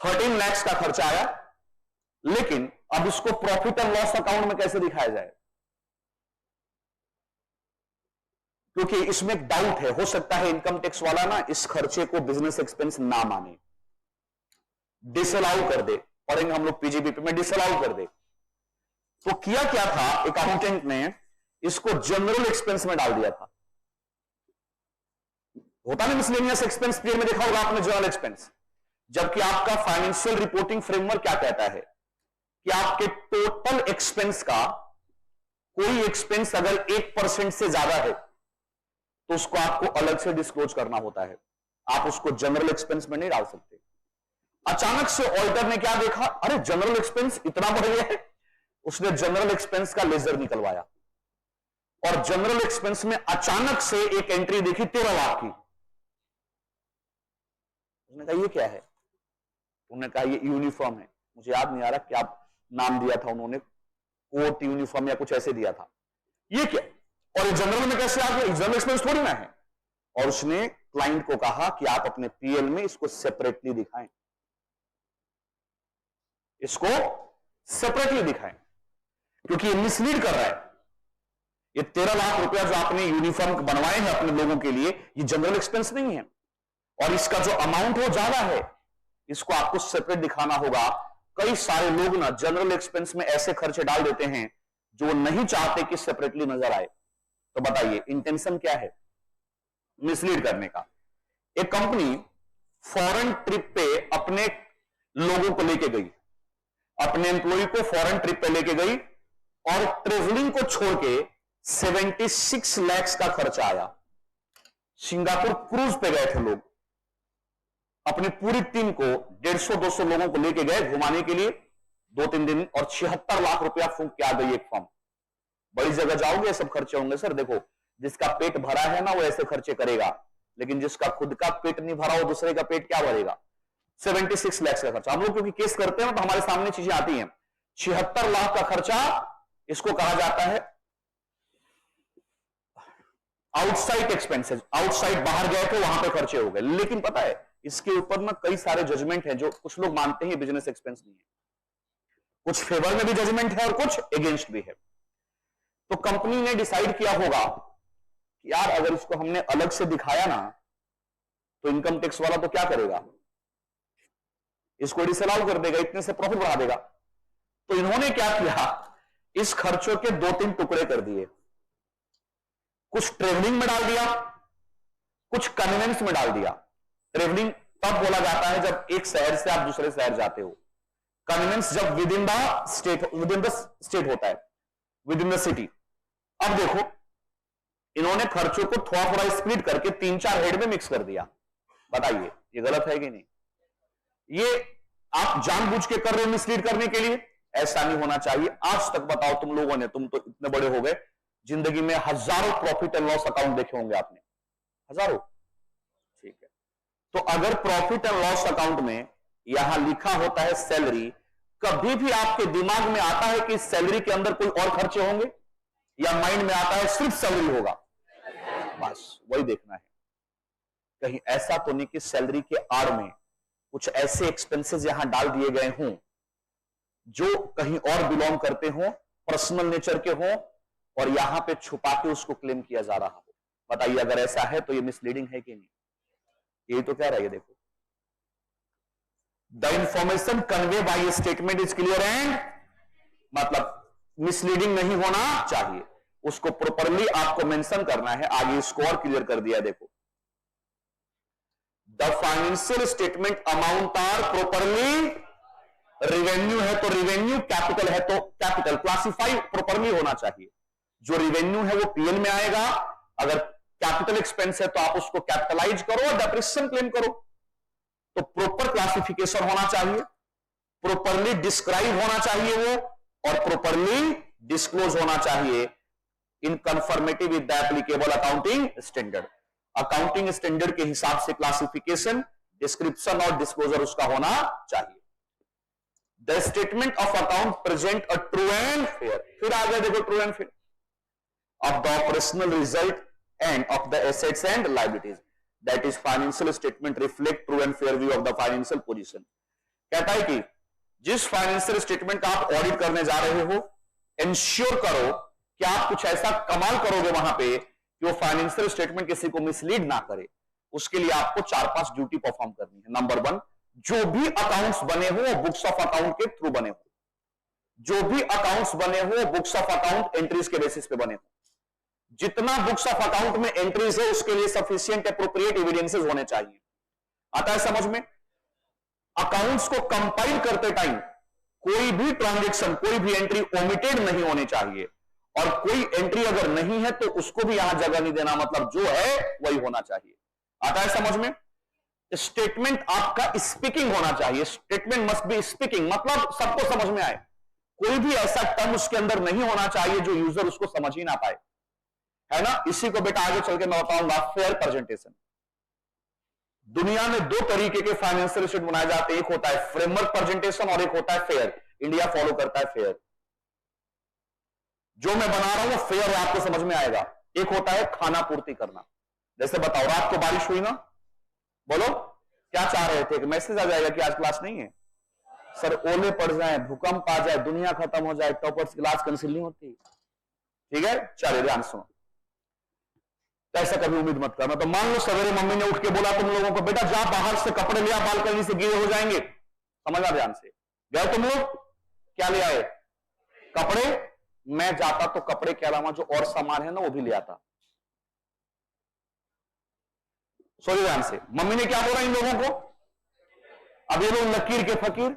13 लाख का खर्चा आया, लेकिन अब इसको प्रॉफिट एंड लॉस अकाउंट में कैसे दिखाया जाए, क्योंकि इसमें एक डाउट है, हो सकता है इनकम टैक्स वाला ना इस खर्चे को बिजनेस एक्सपेंस ना माने, डिसअलाउ कर दे, पढ़ेंगे हम लोग पीजीबीपी में, डिसअलाउ कर दे। तो किया क्या था, अकाउंटेंट ने इसको जनरल एक्सपेंस में डाल दिया था। होता नहीं मिसलेनियस एक्सपेंस, पीयर में देखा होगा आपने जनरल एक्सपेंस। जबकि आपका फाइनेंशियल रिपोर्टिंग फ्रेमवर्क क्या कहता है कि आपके टोटल एक्सपेंस का कोई एक्सपेंस अगर 1% से ज्यादा है तो उसको आपको अलग से डिस्क्लोज करना होता है, आप उसको जनरल एक्सपेंस में नहीं डाल सकते। अचानक से ऑडिटर ने क्या देखा, अरे जनरल एक्सपेंस इतना बढ़ गया है, उसने जनरल एक्सपेंस का लेजर निकलवाया और जनरल एक्सपेंस में अचानक से एक एंट्री देखी 13 लाख की। उसने कहा ये क्या है, उन्होंने कहा ये यूनिफॉर्म है, मुझे याद नहीं आ रहा क्या नाम दिया था उन्होंने, कोट यूनिफॉर्म या कुछ ऐसे दिया था, ये क्या, और ये जनरल में कैसे आ गया, जनरल एक्सपेंस थोड़ी ना है। और उसने क्लाइंट को कहा कि आप अपने पीएल में इसको सेपरेटली दिखाएं, इसको सेपरेटली दिखाएं, क्योंकि ये मिसलीड कर रहा है। ये 13 लाख रुपया जो आपने यूनिफॉर्म बनवाए हैं अपने लोगों के लिए, ये जनरल एक्सपेंस नहीं है, और इसका जो अमाउंट हो ज्यादा है, इसको आपको सेपरेट दिखाना होगा। कई सारे लोग ना जनरल एक्सपेंस में ऐसे खर्चे डाल देते हैं जो वो नहीं चाहते कि सेपरेटली नजर आए। तो बताइए इंटेंशन क्या है, मिसलीड करने का। एक कंपनी फॉरेन ट्रिप पे अपने लोगों को लेके गई, अपने एम्प्लॉय को फॉरेन ट्रिप पे लेके गई, और ट्रेवलिंग को छोड़ के 76 लाख का खर्चा आया। सिंगापुर क्रूज पे गए थे लोग, अपनी पूरी टीम को 150-200 लोगों को लेके गए घुमाने के लिए 2-3 दिन, और 76 लाख रुपया फूंक के आ गई एक फर्म। बड़ी जगह जाओगे सब खर्चे होंगे सर, देखो जिसका पेट भरा है ना वो ऐसे खर्चे करेगा, लेकिन जिसका खुद का पेट नहीं भरा हो दूसरे का पेट क्या भरेगा। 76 लाख का खर्चा, हम लोग क्योंकि केस करते हैं तो हमारे सामने चीजें आती हैं। 76 लाख का खर्चा, इसको कहा जाता है आउटसाइड एक्सपेंसेस। आउटसाइड बाहर गए थे वहां पे खर्चे हो गए, लेकिन पता है इसके ऊपर ना कई सारे जजमेंट है, जो कुछ लोग मानते हैं बिजनेस एक्सपेंस नहीं है, कुछ फेवर में भी जजमेंट है और कुछ अगेंस्ट भी है। तो कंपनी ने डिसाइड किया होगा कि यार अगर इसको हमने अलग से दिखाया ना तो इनकम टैक्स वाला तो क्या करेगा, इसको डिसअलाउ कर देगा, इतने से प्रॉफिट बढ़ा देगा। तो इन्होंने क्या किया, इस खर्चों के 2-3 टुकड़े कर दिए, कुछ ट्रेवलिंग में डाल दिया, कुछ कन्वेंस में डाल दिया। ट्रेवलिंग तब बोला जाता है जब एक शहर से आप दूसरे शहर जाते हो, कन्वेंस जब विद इन द स्टेट होता है, विद इन द सिटी। अब देखो इन्होंने खर्चों को थोड़ा थोड़ा स्प्लिट करके 3-4 हेड में मिक्स कर दिया। बताइए ये गलत है कि नहीं? ये आप जानबूझ के कर रहे हो मिसलीड करने के लिए, ऐसा नहीं होना चाहिए। आज तक बताओ तुम लोगों ने, तुम तो इतने बड़े हो गए, जिंदगी में हजारों प्रॉफिट एंड लॉस अकाउंट देखे होंगे आपने, हजारों, ठीक है। तो अगर प्रॉफिट एंड लॉस अकाउंट में यहां लिखा होता है सैलरी, कभी भी आपके दिमाग में आता है कि सैलरी के अंदर कोई और खर्चे होंगे, या माइंड में आता है सिर्फ सैलरी होगा? बस वही देखना है, कहीं ऐसा तो नहीं कि सैलरी के आड़ में कुछ ऐसे एक्सपेंसेस यहां डाल दिए गए हों जो कहीं और बिलोंग करते हों, पर्सनल नेचर के हों, और यहां पे छुपा के उसको क्लेम किया जा रहा हो। बताइए अगर ऐसा है तो ये मिसलीडिंग है कि नहीं? यही तो कह रहा है, देखो, the information convey by a statement is clear and, मतलब मिसलीडिंग नहीं होना चाहिए, उसको प्रॉपरली आपको मेंशन करना है। आगे इसको और क्लियर कर दिया, देखो, the financial statement amount are properly, revenue है तो रेवेन्यू, कैपिटल है तो कैपिटल, क्लासिफाई प्रॉपरली होना चाहिए। जो रेवेन्यू है वो पीएल में आएगा, अगर कैपिटल एक्सपेंस है तो आप उसको कैपिटलाइज करो और डेप्रिसिएशन क्लेम करो। तो प्रॉपर क्लासिफिकेशन होना चाहिए, प्रॉपरली डिस्क्राइब होना चाहिए वो, और प्रॉपरली डिस्क्लोज होना चाहिए in conformity with the applicable accounting standard. Accounting standard के हिसाब से क्लासिफिकेशन, डिस्क्रिप्शन और डिस्क्लोजर उसका होना चाहिए। The statement of account present a true and fair, फिर आ गया देखो true and fair, of the operational result end of the assets and liabilities, that is financial statement reflect true and fair view of the financial position. कहता है कि जिस financial statement का आप audit करने जा रहे हो, इंश्योर करो कि आप कुछ ऐसा कमाल करोगे वहां पे कि वो फाइनेंशियल स्टेटमेंट किसी को मिसलीड ना करे। उसके लिए आपको 4-5 ड्यूटी परफॉर्म करनी है। नंबर 1, जो भी अकाउंट्स बने हो वो बुक्स ऑफ अकाउंट के थ्रू बने हो, जो भी अकाउंट्स बने हो बुक्स ऑफ अकाउंट एंट्रीज के बेसिस पे बने हो। जितना बुक्स ऑफ अकाउंट में एंट्रीज है उसके लिए सफिशिएंट एप्रोप्रिएट एविडेंसेस होने चाहिए। आता है समझ में? अकाउंट्स को कंपाइल करते टाइम कोई भी ट्रांजैक्शन, कोई भी एंट्री ओमिटेड नहीं होनी चाहिए, और कोई एंट्री अगर नहीं है तो उसको भी यहां जगह नहीं देना, मतलब जो है वही होना चाहिए। आता है समझ में? स्टेटमेंट आपका स्पीकिंग होना चाहिए, स्टेटमेंट मस्ट बी स्पीकिंग, मतलब सबको समझ में आए। कोई भी ऐसा टर्म उसके अंदर नहीं होना चाहिए जो यूजर उसको समझ ही ना पाए, है ना? इसी को बेटा आगे चल के मैं बताऊंगा, फेयर प्रेजेंटेशन। दुनिया में 2 तरीके के फाइनेंशियल स्टेटमेंट बनाए जाते हैं, एक होता है फ्रेमवर्क प्रेजेंटेशन और एक होता है फेयर। इंडिया फॉलो करता है फेयर। जो मैं बना रहा हूं वो फेयर है, आपको समझ में आएगा। एक होता है खाना पूर्ति करना, जैसे बताओ रात को बारिश हुई ना, बोलो क्या चाह रहे थे कि मैसेज आ जाएगा कि आज क्लास नहीं है, सर ओले पड़ जाए, भूकंप आ जाए, दुनिया खत्म हो जाए, टॉपर्स क्लास कैंसिल नहीं होती। ठीक है, चलिए ध्यान सुनो, ऐसा कभी उम्मीद मत करना। तो मान लो सवेरे मम्मी ने उठ के बोला तुम लोगों को, बेटा जा बाहर से कपड़े लिया, बालकनी से गीले हो जाएंगे। समझना ध्यान से, गए तुम लोग, क्या ले आए? कपड़े। मैं जाता तो कपड़े के अलावा जो और सामान है ना वो भी ले आता। सोचिए ध्यान से, मम्मी ने क्या बोला इन लोगों को? अब ये लोग लकीर के फकीर,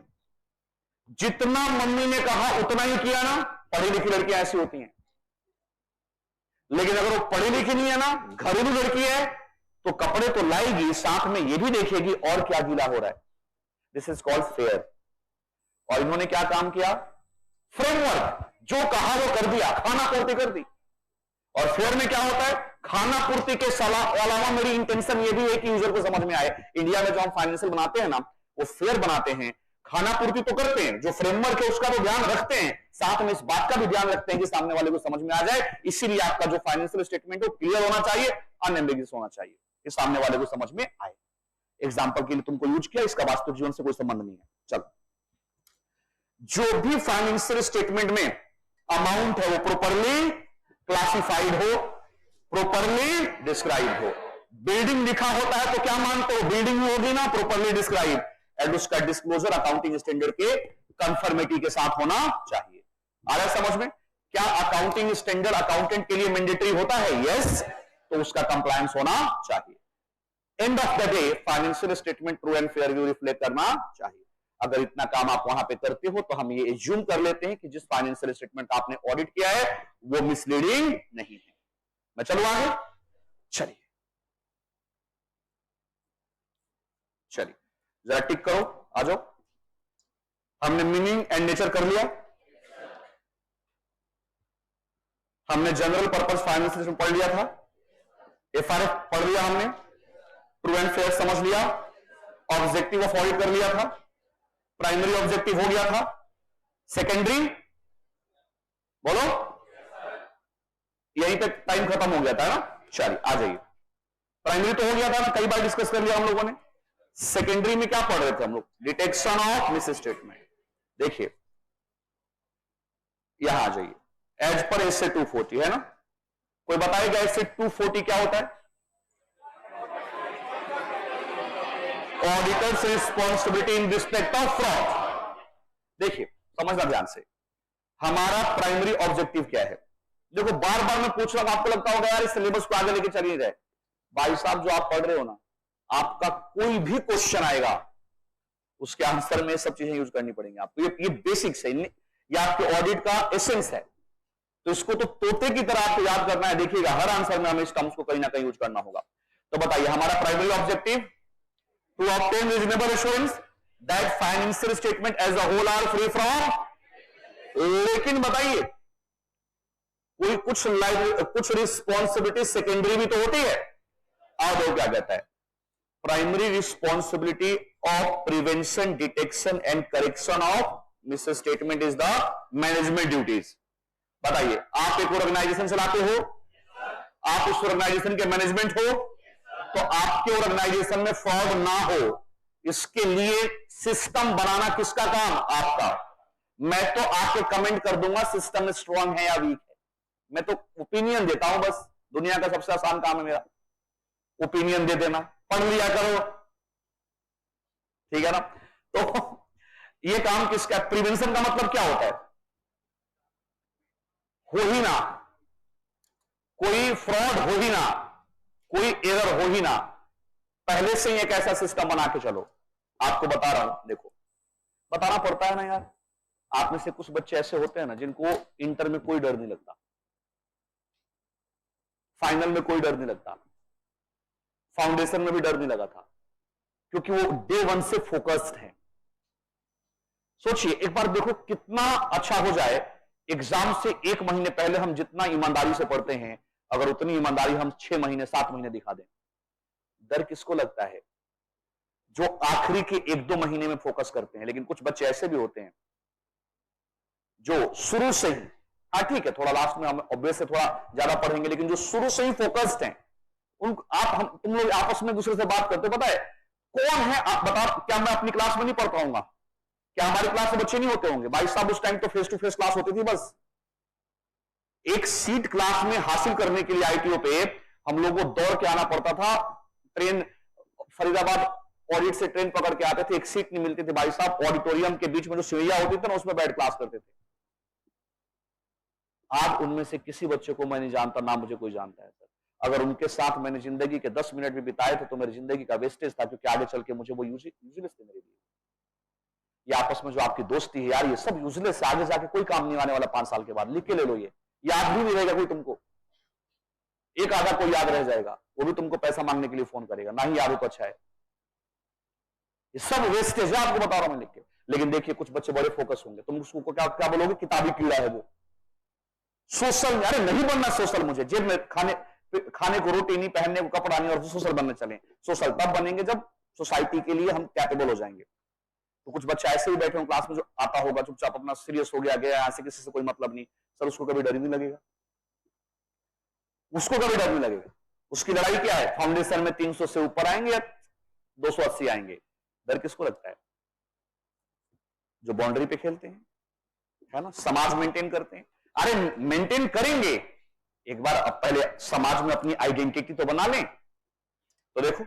जितना मम्मी ने कहा उतना ही किया ना। पढ़ी लिखी लड़कियां ऐसी होती हैं, लेकिन अगर वो पढ़ी लिखी नहीं है ना, घरेलू लड़की है, तो कपड़े तो लाएगी, साथ में ये भी देखेगी और क्या गीला हो रहा है। This is called fair. और इन्होंने क्या काम किया? फ्रेमवर्क, जो कहा वो कर दिया, खाना पूर्ति कर दी। और फेयर में क्या होता है? खाना पूर्ति के अलावा मेरी इंटेंशन ये भी है कि यूजर को समझ में आए। इंडिया में जो हम फाइनेंशियल बनाते हैं ना, वो फेयर बनाते हैं। खाना पूर्ति तो करते हैं, जो फ्रेमवर्क है उसका तो ध्यान रखते हैं, साथ में इस बात का भी ध्यान रखते हैं कि सामने वाले को समझ में आ जाए। इसीलिए आपका जो फाइनेंशियल स्टेटमेंट है वो क्लियर होना चाहिए, अनएम्बिगियस होना चाहिए, कि सामने वाले को समझ में आए। एग्जाम्पल के लिए तुमको यूज किया, इसका वास्तविक जीवन से कोई संबंध नहीं है। चलो, जो भी फाइनेंशियल स्टेटमेंट में अमाउंट है वो प्रॉपरली क्लासिफाइड हो, प्रोपरली डिस्क्राइब हो। बिल्डिंग लिखा होता है तो क्या मानते हो, बिल्डिंग होगी ना प्रोपरली डिस्क्राइब, एंड उसका डिस्क्लोजर अकाउंटिंग स्टैंडर्ड के कंफर्मिटी के साथ होना चाहिए। आ रहा है समझ में? क्या अकाउंटिंग स्टैंडर्ड अकाउंटेंट के लिए मैंडेटरी होता है? यस, तो उसका कंप्लायंस होना चाहिए। End of the day financial statement true and fair view reflect करना चाहिए। अगर इतना काम आप वहां पे करते हो तो हम ये एज्यूम कर लेते हैं कि जिस फाइनेंशियल स्टेटमेंट आपने ऑडिट किया है वो मिसलीडिंग नहीं है। मैं चलूं आगे? चलिए चलिए जरा टिक करो, आ जाओ। हमने मीनिंग एंड नेचर कर लिया, हमने जनरल पर्पस फाइनेंशियल स्टेटमेंट पढ़ लिया था, एफआरएफ पढ़ लिया हमने, ट्रू एंड फेयर समझ लिया, ऑब्जेक्टिव ऑफ ऑडिट कर लिया था, प्राइमरी ऑब्जेक्टिव हो गया था, सेकेंडरी बोलो, यहीं पे टाइम खत्म हो गया था ना। चलिए आ जाइए, प्राइमरी तो हो गया था ना, कई बार डिस्कस कर लिया हम लोगों ने। सेकेंडरी में क्या पढ़ रहे थे हम लोग? Detection of miss statement. देखिए यहां आ जाइए, एज पर एस से 240 है ना, कोई बताएगा एस से 240 क्या होता है? Auditors responsibility in respect of fraud. देखिए समझना ध्यान से, हमारा प्राइमरी ऑब्जेक्टिव क्या है? देखो बार बार मैं पूछ रहा हूं, आपको लगता होगा यार इस सिलेबस को आगे लेके चलिए गए। भाई साहब जो आप पढ़ रहे हो ना, आपका कोई भी क्वेश्चन आएगा उसके आंसर में सब चीजें यूज करनी पड़ेंगी आपको। ये बेसिक्स है, ये आपके ऑडिट का एसेंस है, तो इसको तो तोते की तरह आपको याद करना है। देखिएगा हर आंसर में हमें इस टर्म्स को कहीं ना कहीं यूज करना होगा। तो बताइए हमारा primary objective to obtain reasonable assurance that financial statement as a whole are free from. लेकिन बताइए कोई कुछ रिस्पॉन्सिबिलिटी सेकेंडरी भी तो होती है। अब वो क्या कहता है? Primary responsibility of prevention, detection and correction of miss statement is the management duties. बताइए आप एक ऑर्गेनाइजेशन चलाते हो, आप उस ऑर्गेनाइजेशन के मैनेजमेंट हो, तो आपके ऑर्गेनाइजेशन में फ्रॉड ना हो इसके लिए सिस्टम बनाना किसका काम? आपका। मैं तो आके कमेंट कर दूंगा सिस्टम स्ट्रांग है या वीक है, मैं तो ओपिनियन देता हूं बस। दुनिया का सबसे आसान काम है मेरा, ओपिनियन दे देना, पढ़ लिया करो, ठीक है ना। तो ये काम किसका? प्रिवेंशन का मतलब क्या होता है? हो ही ना, कोई फ्रॉड हो ही ना, कोई एरर हो ही ना, पहले से ही एक ऐसा सिस्टम बना के चलो। आपको बता रहा हूं, देखो बताना पड़ता है ना यार। आप में से कुछ बच्चे ऐसे होते हैं ना जिनको इंटर में कोई डर नहीं लगता, फाइनल में कोई डर नहीं लगता, फाउंडेशन में भी डर नहीं लगा था, क्योंकि वो डे वन से फोकस्ड है। सोचिए एक बार, देखो कितना अच्छा हो जाए, एग्जाम से एक महीने पहले हम जितना ईमानदारी से पढ़ते हैं, अगर उतनी ईमानदारी हम 6 महीने 7 महीने दिखा दें। डर किसको लगता है? जो आखिरी के 1-2 महीने में फोकस करते हैं। लेकिन कुछ बच्चे ऐसे भी होते हैं जो शुरू से ही, हाँ ठीक है थोड़ा लास्ट में हम ऑब्वियस से थोड़ा ज्यादा पढ़ेंगे, लेकिन जो शुरू से ही फोकस्ड हैं, तुम लोग आपस में दूसरे से बात करते हो, पता है कौन है? आप बता, क्या मैं अपनी क्लास में नहीं पढ़ पाऊंगा? क्या हमारी क्लास में बच्चे नहीं होते होंगे? भाई साहब उस टाइम तो फेस टू फेस क्लास होती थी, बस एक सीट क्लास में हासिल करने के लिए आईटीओ पे हम लोग को दौड़ के आना पड़ता था। ट्रेन फरीदाबाद ऑडिट से ट्रेन पकड़ के आते थे, एक सीट नहीं मिलती थी भाई साहब, ऑडिटोरियम के बीच में जो सीढ़ियां होती थी ना उसमें बैठ क्लास करते थे। आज उनमें से किसी बच्चे को मैं नहीं जानता, ना मुझे कोई जानता है सर। अगर उनके साथ मैंने जिंदगी के 10 मिनट भी बिताए थे तो मेरी जिंदगी का वेस्टेज था, क्योंकि आगे चल के मुझे वो यूजलेस थे मेरे लिए। ये आपस में जो आपकी दोस्ती है यार, ये सब यूजलेस है, आगे जाके कोई काम नहीं आने वाला। 5 साल के बाद लिख के ले लो, ये याद भी नहीं रहेगा कोई तुमको। एक आधा कोई याद रह जाएगा, वो भी तुमको पैसा मांगने के लिए फोन करेगा, ना ही याद हो तो अच्छा है। ये सब वेस्टेज है, आपको बता रहा हूं मैं लिख के। लेकिन देखिए कुछ बच्चे बड़े फोकस होंगे, तुम उसको क्या क्या बोलोगे? किताबी कीड़ा है वो। सोशल, अरे नहीं बनना सोशल, मुझे जेब में खाने को रोटी नहीं, पहनने को कपड़ा नहीं, और सोशल बनने चले। सोशल तब बनेंगे जब सोसाइटी के लिए हम कैपेबल हो जाएंगे। तो कुछ बच्चे ऐसे ही बैठे हो क्लास में, जो आता होगा चुपचाप अपना सीरियस हो गया, यहां से किसी से कोई मतलब नहीं सर, उसको कभी डर ही नहीं लगेगा, उसको कभी डर नहीं लगेगा। उसकी लड़ाई क्या है? फाउंडेशन में 300 से ऊपर आएंगे या 280 आएंगे। डर किसको लगता है? जो बाउंड्री पे खेलते हैं, है ना, समाज मेंटेन करते हैं। अरे मेंटेन करेंगे, एक बार अब पहले समाज में अपनी आइडेंटिटी तो बना लें। तो देखो,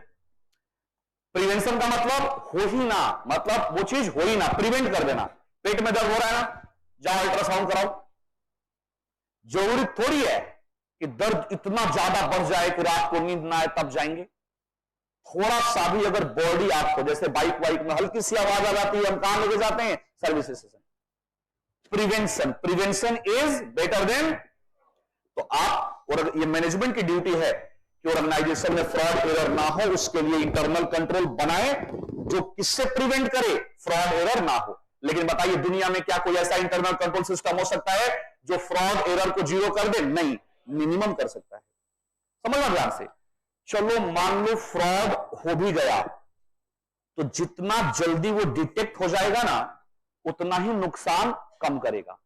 प्रिवेंशन का मतलब हो ही ना, मतलब वो चीज हो ही ना, प्रिवेंट कर देना। पेट में दर्द हो रहा है ना, जाओ अल्ट्रासाउंड कराओ। जरूरी थोड़ी है कि दर्द इतना ज्यादा बढ़ जाए कि रात को नींद ना आए तब जाएंगे। थोड़ा सा भी अगर बॉडी आपको, जैसे बाइक वाइक में हल्की सी आवाज आ जाती है, हम कहां लेके जाते हैं? Service station. Prevention, prevention is better than. तो आप, और ये मैनेजमेंट की ड्यूटी है कि ऑर्गेनाइजेशन में फ्रॉड एरर ना हो, उसके लिए इंटरनल कंट्रोल बनाए जो किससे प्रिवेंट करे, फ्रॉड एरर ना हो। लेकिन बताइए, दुनिया में क्या कोई ऐसा इंटरनल कंट्रोल सिस्टम हो सकता है जो फ्रॉड एरर को जीरो कर दे? नहीं, मिनिमम कर सकता है। समझना ध्यान से। चलो मान लो फ्रॉड हो भी गया, तो जितना जल्दी वो डिटेक्ट हो जाएगा ना, उतना ही नुकसान कम करेगा।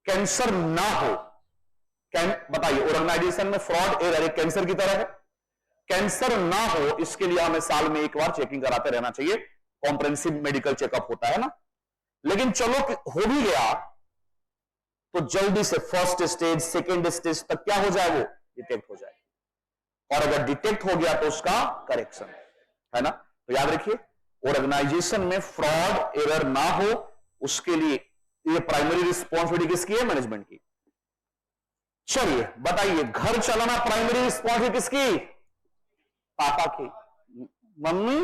कैंसर ना हो, बताइए, ऑर्गेनाइजेशन में फ्रॉड एरर एक कैंसर की तरह है। कैंसर ना हो इसके लिए हमें साल में एक बार चेकिंग कराते रहना चाहिए, कॉम्प्रिहेंसिव मेडिकल चेकअप होता है ना। लेकिन चलो हो भी गया तो जल्दी से फर्स्ट स्टेज, सेकेंड स्टेज तक क्या हो जाए, वो डिटेक्ट हो जाए। और अगर डिटेक्ट हो गया तो उसका करेक्शन है ना। तो याद रखिए, ऑर्गेनाइजेशन में फ्रॉड एरर ना हो, उसके लिए ये प्राइमरी रिस्पॉन्सिबिलिटी किसकी है? मैनेजमेंट की। चलिए बताइए, घर चलाना प्राइमरी रिस्पॉन्सिबिलिटी किसकी? पापा की। मम्मी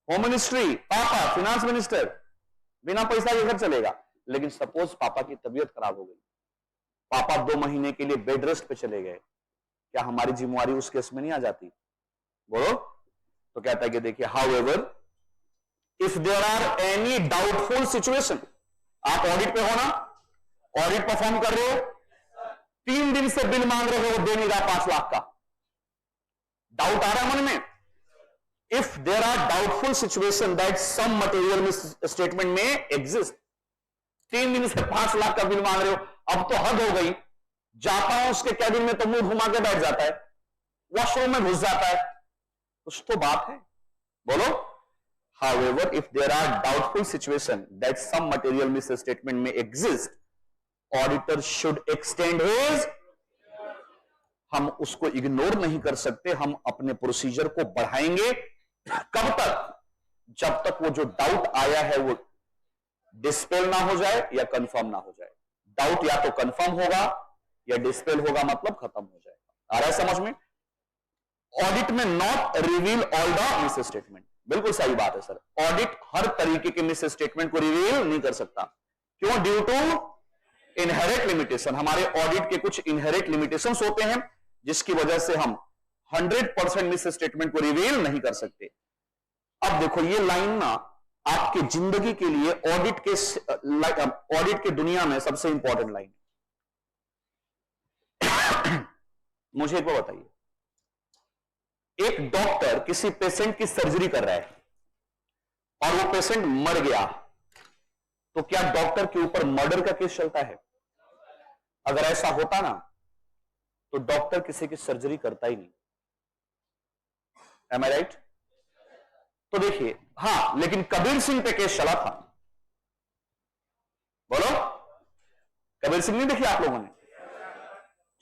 होम मिनिस्ट्री, पापा फाइनेंस मिनिस्टर, बिना पैसा के घर चलेगा। लेकिन सपोज पापा की तबीयत खराब हो गई, पापा 2 महीने के लिए बेड रेस्ट पे चले गए, क्या हमारी जिम्मेवारी उस केस में नहीं आ जाती? बोलो। तो कहता है कि देखिए, however if there are any doubtful situation, आप ऑडिट पे हो ना, ऑडिट परफॉर्म कर रहे हो, 3 दिन से बिल मांग रहे हो, दे नहीं रहा 5 लाख का, डाउट आ रहा है मन में। If there are doubtful situation that some material statement में एग्जिस्ट, 3 दिन से 5 लाख का बिल मांग रहे हो, अब तो हद हो गई। जाता हूं उसके कैबिन में तो मुंह घुमा के बैठ जाता है, वॉशरूम में घुस जाता है, कुछ तो बात है। बोलो। However, if there are doubtful situation that some material misstatement may exist, auditor should extend his, हम उसको इग्नोर नहीं कर सकते, हम अपने प्रोसीजर को बढ़ाएंगे। कब तक? जब तक वो जो डाउट आया है वो डिस्पेल ना हो जाए या कंफर्म ना हो जाए। डाउट या तो कंफर्म होगा या डिस्पेल होगा, मतलब खत्म हो जाएगा। आ रहा है समझ में? ऑडिट में not reveal all the miss statement, बिल्कुल सही बात है सर। ऑडिट हर तरीके के मिस स्टेटमेंट को रिवील नहीं कर सकता। क्यों? Due to inherent limitation. हमारे ऑडिट के कुछ इनहेरेंट लिमिटेशंस होते हैं जिसकी वजह से हम 100% मिस स्टेटमेंट को रिवील नहीं कर सकते। अब देखो, ये लाइन ना आपकी जिंदगी के लिए ऑडिट के दुनिया में सबसे इंपॉर्टेंट लाइन। मुझे एक बार बताइए, एक डॉक्टर किसी पेशेंट की सर्जरी कर रहा है और वो पेशेंट मर गया, तो क्या डॉक्टर के ऊपर मर्डर का केस चलता है? अगर ऐसा होता ना तो डॉक्टर किसी की सर्जरी करता ही नहीं। एम आई राइट? तो देखिए, हां, लेकिन कबीर सिंह पे केस चला था। बोलो, कबीर सिंह नहीं देखी आप लोगों ने?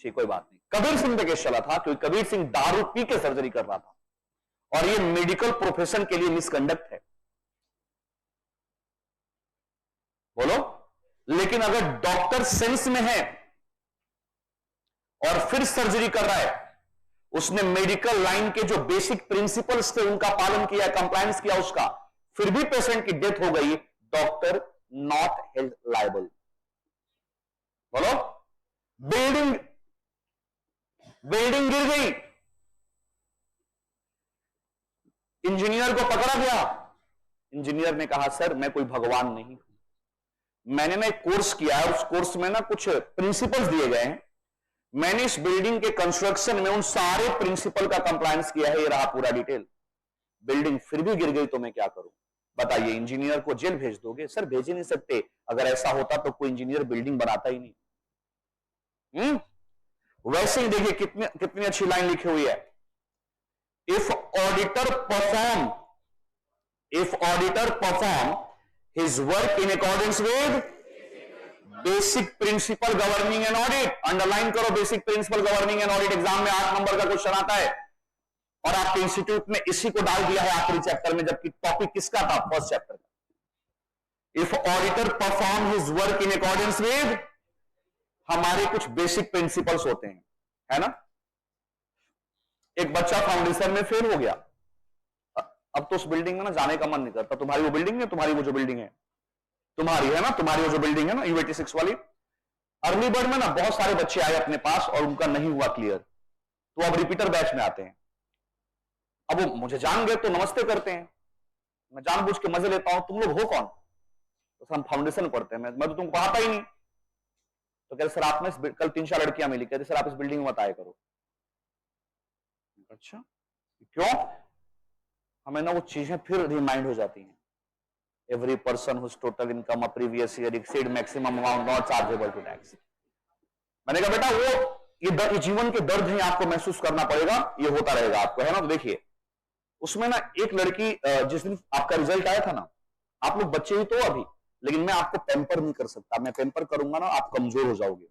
ठीक, कोई बात नहीं। कबीर सिंह पे केस चला था क्योंकि कबीर सिंह दारू पी के सर्जरी कर रहा था और ये मेडिकल प्रोफेशन के लिए मिसकंडक्ट है। बोलो। लेकिन अगर डॉक्टर सेंस में है और फिर सर्जरी कर रहा है, उसने मेडिकल लाइन के जो बेसिक प्रिंसिपल्स थे उनका पालन किया, कंप्लायंस किया उसका, फिर भी पेशेंट की डेथ हो गई, डॉक्टर नॉट हेल्ड लायबल। बोलो। बिल्डिंग गिर गई, इंजीनियर को पकड़ा गया, इंजीनियर ने कहा सर मैं कोई भगवान नहीं हूं, मैंने ना एक कोर्स किया है, उस कोर्स में ना कुछ प्रिंसिपल्स दिए गए हैं, मैंने इस बिल्डिंग के कंस्ट्रक्शन में उन सारे प्रिंसिपल का कंप्लायंस किया है, ये रहा पूरा डिटेल। बिल्डिंग फिर भी गिर गई तो मैं क्या करूं? बताइए, इंजीनियर को जेल भेज दोगे? सर भेज ही नहीं सकते, अगर ऐसा होता तो कोई इंजीनियर बिल्डिंग बनाता ही नहीं। वैसे ही देखिए कितनी अच्छी लाइन लिखी हुई है, if auditor perform his work in accordance with basic principle governing and audit, underline करो, basic principle governing and audit. Exam में 8 नंबर का क्वेश्चन आता है और आपके इंस्टीट्यूट में इसी को डाल दिया है आखिरी चैप्टर में, जबकि टॉपिक किसका था? फर्स्ट चैप्टर का। If auditor perform his work in accordance with, हमारे कुछ बेसिक प्रिंसिपल्स होते हैं, है ना। एक बच्चा फाउंडेशन में फेल हो गया, अब तो उस बिल्डिंग में ना जाने का मन नहीं करता। तुम्हारी वो बिल्डिंग है, तुम्हारी वो जो बिल्डिंग है तुम्हारी, है ना, तुम्हारी वो जो बिल्डिंग है ना U86 वाली, अर्ली बर्ड में ना बहुत सारे बच्चे आए अपने पास और उनका नहीं हुआ क्लियर, तो अब रिपीटर बैच में आते हैं। अब वो मुझे जान गए तो नमस्ते करते हैं, मैं जानबूझ के मजे लेता हूं, तुम लोग हो कौन? तो हम फाउंडेशन पढ़ते हैं, मैं तो तुमको पढ़ाता ही नहीं। तो कहते सर आपने, कल 3-4 लड़कियां मिली, कहते सर आप इस बिल्डिंग में बताया करो। अच्छा क्यों? हमें ना वो चीजें फिर रिमाइंड हो जाती हैं। Every person whose total income a previous year exceed maximum amount not chargeable to tax. मैंने कहा बेटा वो ये जीवन के दर्द है, आपको महसूस करना पड़ेगा, ये होता रहेगा आपको, है ना। तो देखिए उसमें ना एक लड़की, जिस दिन आपका रिजल्ट आया था ना, आप लोग बच्चे ही तो अभी, लेकिन मैं आपको पैम्पर नहीं कर सकता, मैं पैम्पर करूंगा ना आप कमजोर हो जाओगे।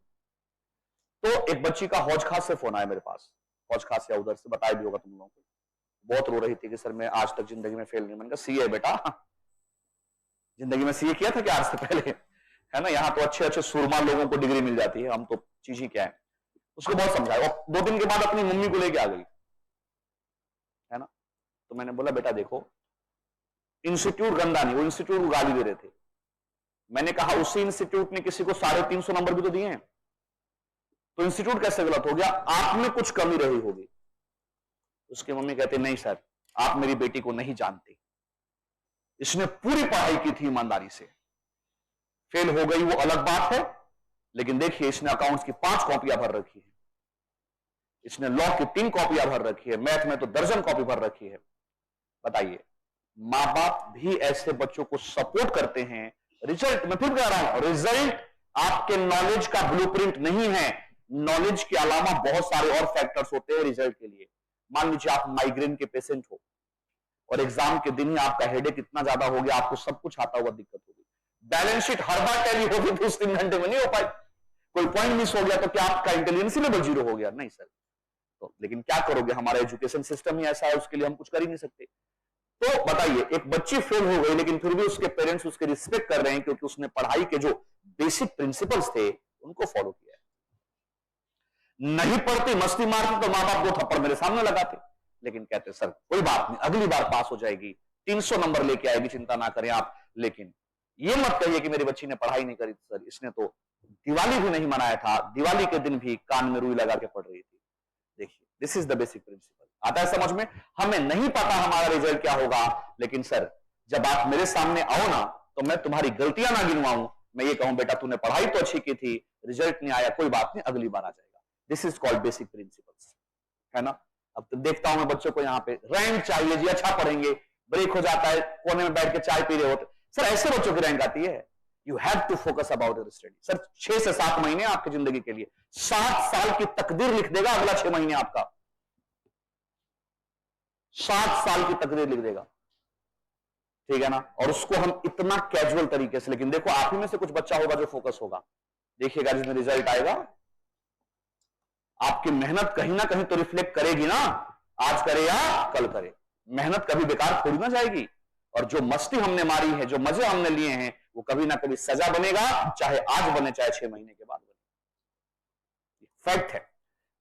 तो एक बच्ची का हौज खास से फोन आया मेरे पास, हौज खास या उधर से, बताया भी होगा तुम लोगों को। बहुत रो रही थी कि सर मैं आज तक जिंदगी में फेल नहीं। मैंने कहा सीए बेटा, जिंदगी में सीए किया था क्या आज से पहले? है ना, यहाँ तो अच्छे अच्छे सुरमा लोगों को डिग्री मिल जाती है, हम तो चीज ही क्या है। उसको बहुत समझाया, और 2 दिन के बाद अपनी मम्मी को लेके आ गई, है ना। तो मैंने बोला बेटा देखो, इंस्टीट्यूट गंदा नहीं, वो इंस्टीट्यूट को गाली दे रहे थे। मैंने कहा उसी इंस्टीट्यूट ने किसी को 350 नंबर भी तो दिए हैं, तो इंस्टीट्यूट कैसे गलत हो गया? आप में कुछ कमी रही होगी। उसकी मम्मी कहते नहीं सर, आप मेरी बेटी को नहीं जानते, इसने पूरी पढ़ाई की थी ईमानदारी से, फेल हो गई वो अलग बात है, लेकिन देखिए इसने अकाउंट्स की 5 कॉपियां भर रखी है, इसने लॉ की 3 कॉपियां भर रखी है, मैथ में तो दर्जन कॉपी भर रखी है। बताइए, मां बाप भी ऐसे बच्चों को सपोर्ट करते हैं। रिजल्ट, मैं फिर कह रहा हूं, रिजल्ट आपके नॉलेज का ब्लूप्रिंट नहीं है। नॉलेज के अलावा बहुत सारे और फैक्टर्स होते हैं रिजल्ट के लिए। मान लीजिए आप माइग्रेन के पेशेंट हो और एग्जाम के दिन ही आपका हेडेक इतना ज्यादा हो गया, आपको सब कुछ आता हुआ दिक्कत होगी, बैलेंस शीट हर बार टैली होगी तो उस 3 घंटे में नहीं हो पाई, कोई पॉइंट मिस हो गया तो क्या आपका इंटेलिजेंस लेवल 0 हो गया? नहीं सर। तो लेकिन क्या करोगे, हमारा एजुकेशन सिस्टम ही ऐसा है, उसके लिए हम कुछ कर ही नहीं सकते। तो बताइए, एक बच्ची फेल हो गई लेकिन फिर भी उसके पेरेंट्स उसके रिस्पेक्ट कर रहे हैं, क्योंकि उसने पढ़ाई के जो बेसिक प्रिंसिपल्स थे उनको फॉलो किया है। नहीं पढ़ती, मस्ती मारती तो मां बाप 2 थप्पड़ मेरे सामने लगाते, लेकिन कहते सर कोई बात नहीं, अगली बार पास हो जाएगी, 300 नंबर लेके आएगी, चिंता ना करें आप। लेकिन ये मत कहिए कि मेरी बच्ची ने पढ़ाई नहीं करी सर, इसने तो दिवाली भी नहीं मनाया था, दिवाली के दिन भी कान में रुई लगा के पढ़ रही थी। देखिए, this is the basic principle. आता है समझ में? हमें नहीं पता हमारा रिजल्ट क्या होगा, लेकिन सर जब आप मेरे सामने आओ ना, तो मैं तुम्हारी गलतियां ना गिनवाऊं, मैं ये कहूं बेटा तूने पढ़ाई तो अच्छी की थी, रिजल्ट नहीं आया, कोई बात नहीं, अगली बार आ जाएगा। This is called basic principles, है ना। अब तो देखता हूं मैं बच्चों को यहाँ पे रैंक चाहिए जी, अच्छा पढ़ेंगे, ब्रेक हो जाता है, कोने में बैठ के चाय पी रहे होते, सर ऐसे बच्चों की रैंक आती है। You have to focus about your study. Sir 6 से 7 महीने आपकी जिंदगी के लिए, 7 साल की तकदीर लिख देगा अगला 6 महीने आपका, 7 साल की तकदीर लिख देगा, ठीक है ना। और उसको हम इतना कैजुअल तरीके से, लेकिन देखो आप ही में से कुछ बच्चा होगा जो फोकस होगा, देखिएगा जिसमें रिजल्ट आएगा, आपकी मेहनत कहीं ना कहीं तो रिफ्लेक्ट करेगी ना, आज करे या कल करे, मेहनत कभी बेकार थोड़ी ना जाएगी। और जो मस्ती हमने मारी है, जो मजे हमने लिए हैं, वो कभी ना कभी सजा बनेगा, चाहे आज बने चाहे 6 महीने के बाद बने, फैक्ट है।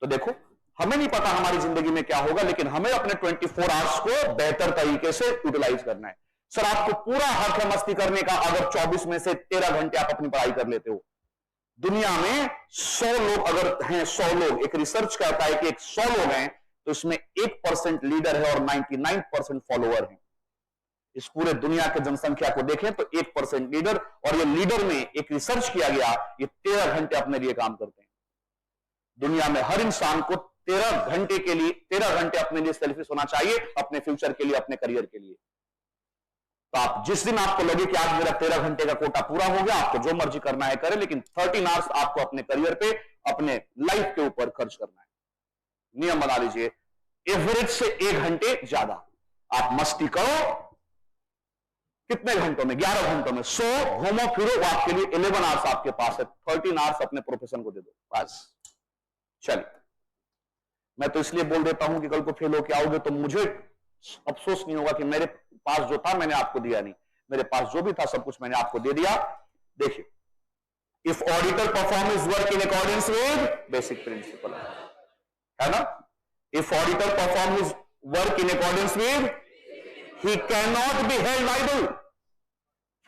तो देखो, हमें नहीं पता हमारी जिंदगी में क्या होगा, लेकिन हमें अपने 24 आवर्स को बेहतर तरीके से यूटिलाइज करना है। सर आपको पूरा हक है मस्ती करने का, अगर 24 में से 13 घंटे आप अपनी पढ़ाई कर लेते हो। दुनिया में 100 लोग अगर हैं, 100 लोग, एक रिसर्च कहता है कि 100 लोग हैं तो इसमें 1% लीडर है और 99% फॉलोअर हैं। इस पूरे दुनिया के जनसंख्या को देखें तो 1% लीडर, और ये लीडर में एक रिसर्च किया गया, ये 13 घंटे अपने लिए काम करते हैं। दुनिया में हर इंसान को 13 घंटे के लिए, 13 घंटे अपने लिए सेल्फिश होना चाहिए, अपने फ्यूचर के लिए, अपने करियर के लिए। तो आप जिस दिन आपको लगे कि आज मेरा 13 घंटे का कोटा पूरा हो गया, आपको जो मर्जी करना है करें, लेकिन 13 आवर्स आपको अपने करियर पे, अपने लाइफ के ऊपर खर्च करना है। नियम बना लीजिए, एवरेज से 1 घंटे ज्यादा आप मस्ती करो, कितने घंटों में? 11 घंटों में। सो घूमो फिरो, वो आपके लिए 11 आवर्स आपके पास है, 13 आवर्स अपने प्रोफेशन को दे दो बस। चलिए, मैं तो इसलिए बोल देता हूं कि कल को फेल होके आओगे तो मुझे अफसोस नहीं होगा कि मेरे पास जो था मैंने आपको दिया नहीं, मेरे पास जो भी था सब कुछ मैंने आपको दे दिया। देखिए, if auditor perform his work in accordance with basic principal, है ना? If auditor perform his work in accordance with, he cannot be held liable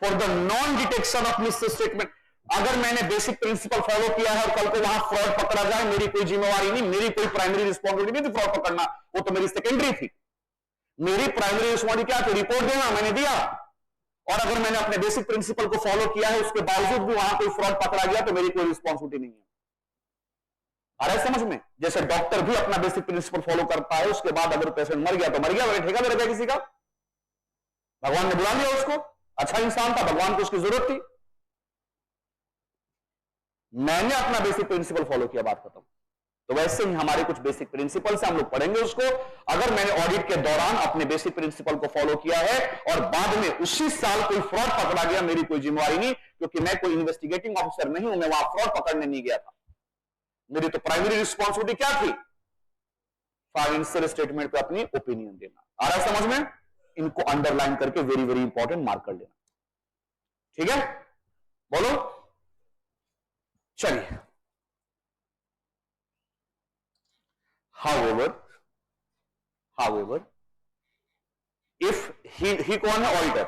for the non detection of misstatement। अगर मैंने बेसिक प्रिंसिपल फॉलो किया है और कल को वहां फ्रॉड पकड़ा जाए, मेरी कोई जिम्मेवारी नहीं, मेरी कोई प्राइमरी रिस्पॉन्सिबिलिटी नहीं थी फ्रॉड पकड़ना, वो तो मेरी सेकेंडरी थी। मेरी प्राइमरी रिस्पॉन्सिबिलिटी क्या थी? रिपोर्ट देना, मैंने दिया। और अगर मैंने अपने बेसिक प्रिंसिपल को फॉलो किया है, उसके बावजूद भी वहां कोई फ्रॉड पकड़ा गया तो मेरी कोई रिस्पॉन्सिबिलिटी नहीं है। आ रहा है समझ में? जैसे डॉक्टर भी अपना बेसिक प्रिंसिपल फॉलो करता है, उसके बाद अगर पेशेंट मर गया तो मर गया, ठेका दे रखा किसी का? भगवान ने बुला लिया उसको, अच्छा इंसान था, भगवान को उसकी जरूरत थी। मैंने अपना बेसिक प्रिंसिपल फॉलो किया, बात खत्म। तो वैसे ही हमारे कुछ बेसिक प्रिंसिपल से हम लोग पढ़ेंगे उसको। अगर मैंने ऑडिट के दौरान अपने बेसिक प्रिंसिपल को फॉलो किया है और बाद में उसी साल कोई फ्रॉड पकड़ा गया, मेरी कोई जिम्मेवारी नहीं, क्योंकि मैं कोई इन्वेस्टिगेटिंग ऑफिसर नहीं हूं, मैं वहां फ्रॉड पकड़ने नहीं गया था। मेरी तो प्राइमरी रिस्पॉन्सिबिलिटी क्या थी? फाइनेंशियल स्टेटमेंट पे अपनी ओपिनियन देना। आ रहा है समझ में? इनको अंडरलाइन करके वेरी वेरी इंपॉर्टेंट मार्क कर लेना, ठीक है? बोलो। चलिए, however if he कौन है? Auditor.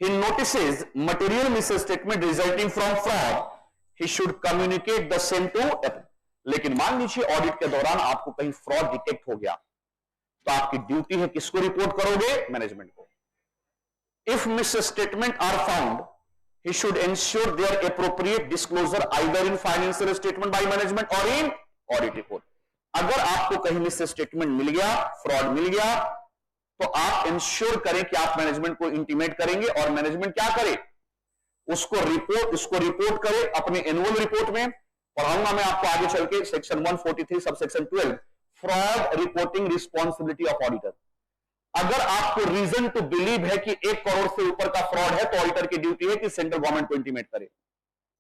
he notices material misstatement resulting from fraud, he should communicate the same to। लेकिन मान लीजिए ऑडिट के दौरान आपको कहीं फ्रॉड डिटेक्ट हो गया, तो आपकी ड्यूटी है किसको रिपोर्ट करोगे? मैनेजमेंट को। If misstatement are found, he should ensure their appropriate disclosure either in financial statement by management or in audit report। अगर आपको कहीं मिसस्टेटमेंट मिल गया, फ्रॉड मिल गया, तो आप इंश्योर करें कि आप मैनेजमेंट को इंटीमेट करेंगे और मैनेजमेंट क्या करे? उसको रिपोर्ट करे अपने एनुअल रिपोर्ट में। पढ़ाऊंगा मैं आपको आगे चल के section 143 subsection 12, fraud reporting responsibility of auditor. अगर आपको रीजन टू बिलीव है कि 1 करोड़ से ऊपर का फ्रॉड है, तो ऑडिटर की ड्यूटी है कि सेंट्रल गवर्नमेंट को इंटीमेट करे।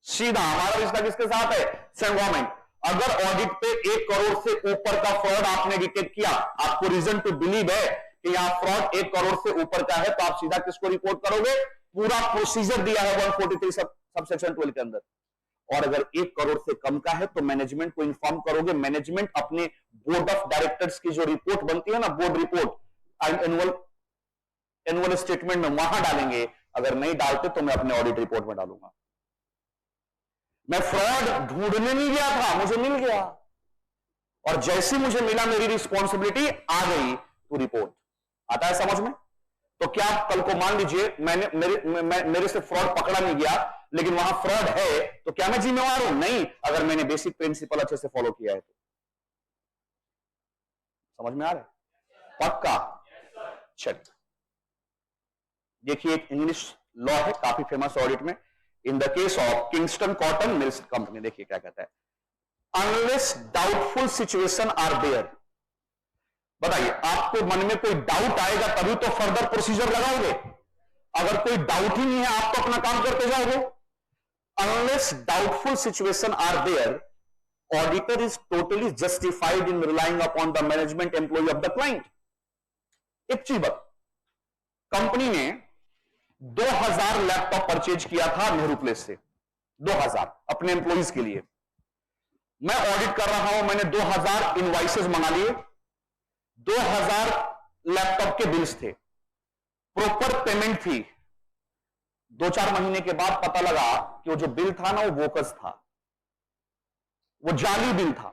सीधा हमारा रिश्ता किसके साथ है? Central government. अगर ऑडिट पे 1 करोड़ से ऊपर का फ्रॉड आपने डिटेक्ट किया, आपको रीजन टू बिलीव है कि यहां फ्रॉड 1 करोड़ से ऊपर का है, तो आप सीधा किसको रिपोर्ट करोगे? पूरा प्रोसीजर दिया है 143 सबसेक्शन 12 के अंदर। और अगर 1 करोड़ से कम का है तो मैनेजमेंट को इन्फॉर्म करोगे। मैनेजमेंट अपने बोर्ड ऑफ डायरेक्टर्स की जो रिपोर्ट बनती है ना, बोर्ड रिपोर्ट, एनुअल स्टेटमेंट में वहां डालेंगे। अगर नहीं डालते तो मैं अपने ऑडिट रिपोर्ट में डालूंगा। मैं फ्रॉड ढूंढने नहीं गया था, मुझे मिल गया, और जैसे मुझे मिला मेरी रिस्पॉन्सिबिलिटी आ गई तो रिपोर्ट। आता है समझ में? तो क्या कल को मान लीजिए मेरे से फ्रॉड पकड़ा नहीं गया, लेकिन वहां फ्रॉड है, तो क्या मैं जिम्मेवार हूं? नहीं, अगर मैंने बेसिक प्रिंसिपल अच्छे से फॉलो किया है तो। समझ में आ रहा है? पक्का? चलिए, देखिए एक इंग्लिश लॉ है काफी फेमस ऑडिट में, in the case of Kingston cotton mills company. देखिए क्या कहता है, unless doubtful situation are there. बताइए, आपको मन में कोई डाउट आएगा तभी तो फर्दर प्रोसीजर लगाओगे। अगर कोई डाउट ही नहीं है, आप तो अपना काम करते जाओगे। Unless doubtful situation are there, auditor is totally justified in relying upon the management employ of the client. एक चीज बता, कंपनी ने 2000 लैपटॉप परचेज किया था नेहरू प्लेस से, 2000 अपने एम्प्लॉइज के लिए। मैं ऑडिट कर रहा हूं, मैंने 2000 इनवाइसेस मंगा लिए, 2000 लैपटॉप के बिल्स थे, प्रॉपर पेमेंट थी। 2-4 महीने के बाद पता लगा कि वो जो बिल था ना, वो बोकस था, वो जाली बिल था।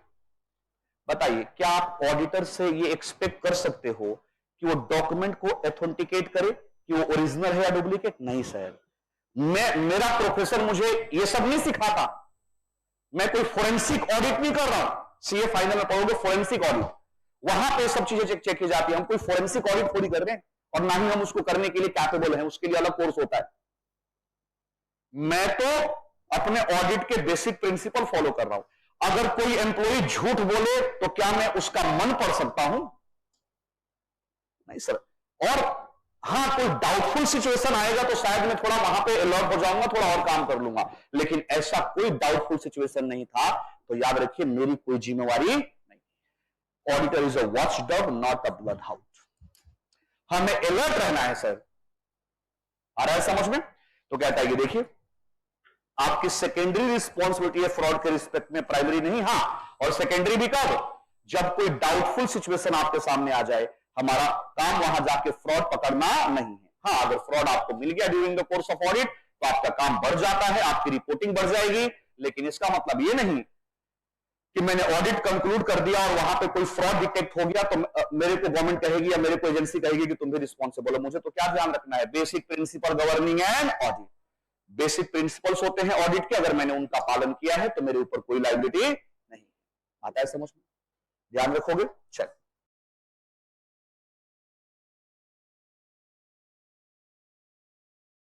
बताइए, क्या आप ऑडिटर से ये एक्सपेक्ट कर सकते हो कि वो डॉक्यूमेंट को ऑथेंटिकेट करे कि वो ओरिजिनल है या डुप्लीकेट? नहीं सर, मेरा प्रोफेसर मुझे ये सब नहीं सिखाता। मैं कोई फोरेंसिक ऑडिट नहीं कर रहा हूं। सीए फाइनल में पढ़ोगे फोरेंसिक ऑडिट, वहां पे सब चीजें चेक की जाती है। हम कोई फोरेंसिक ऑडिट थोड़ी कर रहे हैं, और ना ही हम उसको करने के लिए कैपेबल हैं, उसके लिए अलग कोर्स होता है। मैं तो अपने ऑडिट के बेसिक प्रिंसिपल फॉलो कर रहा हूं। अगर कोई एम्प्लॉय झूठ बोले तो क्या मैं उसका मन पढ़ सकता हूं? नहीं सर। और हाँ, कोई डाउटफुल सिचुएशन आएगा तो शायद मैं थोड़ा वहां पे अलर्ट हो जाऊंगा, थोड़ा और काम कर लूंगा, लेकिन ऐसा कोई डाउटफुल सिचुएशन नहीं था। तो याद रखिए, मेरी कोई जिम्मेवारी नहीं। Auditor is a watch dog, not a blood hound. हमें अलर्ट रहना है सर, आ रहा है समझ में? तो कहता है, ये देखिए, आपकी सेकेंडरी रिस्पॉन्सिबिलिटी है फ्रॉड के रिस्पेक्ट में, प्राइमरी नहीं। हाँ, और सेकेंडरी भी कब? जब कोई डाउटफुल सिचुएशन आपके सामने आ जाए। हमारा काम वहां जाके फ्रॉड पकड़ना नहीं है। हाँ, अगर फ्रॉड आपको मिल गया during the course of audit तो आपका काम बढ़ जाता है, आपकी रिपोर्टिंग बढ़ जाएगी, लेकिन इसका मतलब यह नहीं कि मैंने ऑडिट कंक्लूड कर दिया और वहां पे कोई फ्रॉड डिटेक्ट हो गया तो मेरे को गवर्नमेंट कहेगी या मेरे को एजेंसी कहेगी कि तुम भी रिस्पॉन्सिबल हो। मुझे तो क्या ध्यान रखना है? Basic principle governing and audit, basic principles होते हैं ऑडिट के, अगर मैंने उनका पालन किया है तो मेरे ऊपर कोई लायबिलिटी नहीं। आता है समझ में? ध्यान रखोगे? चल।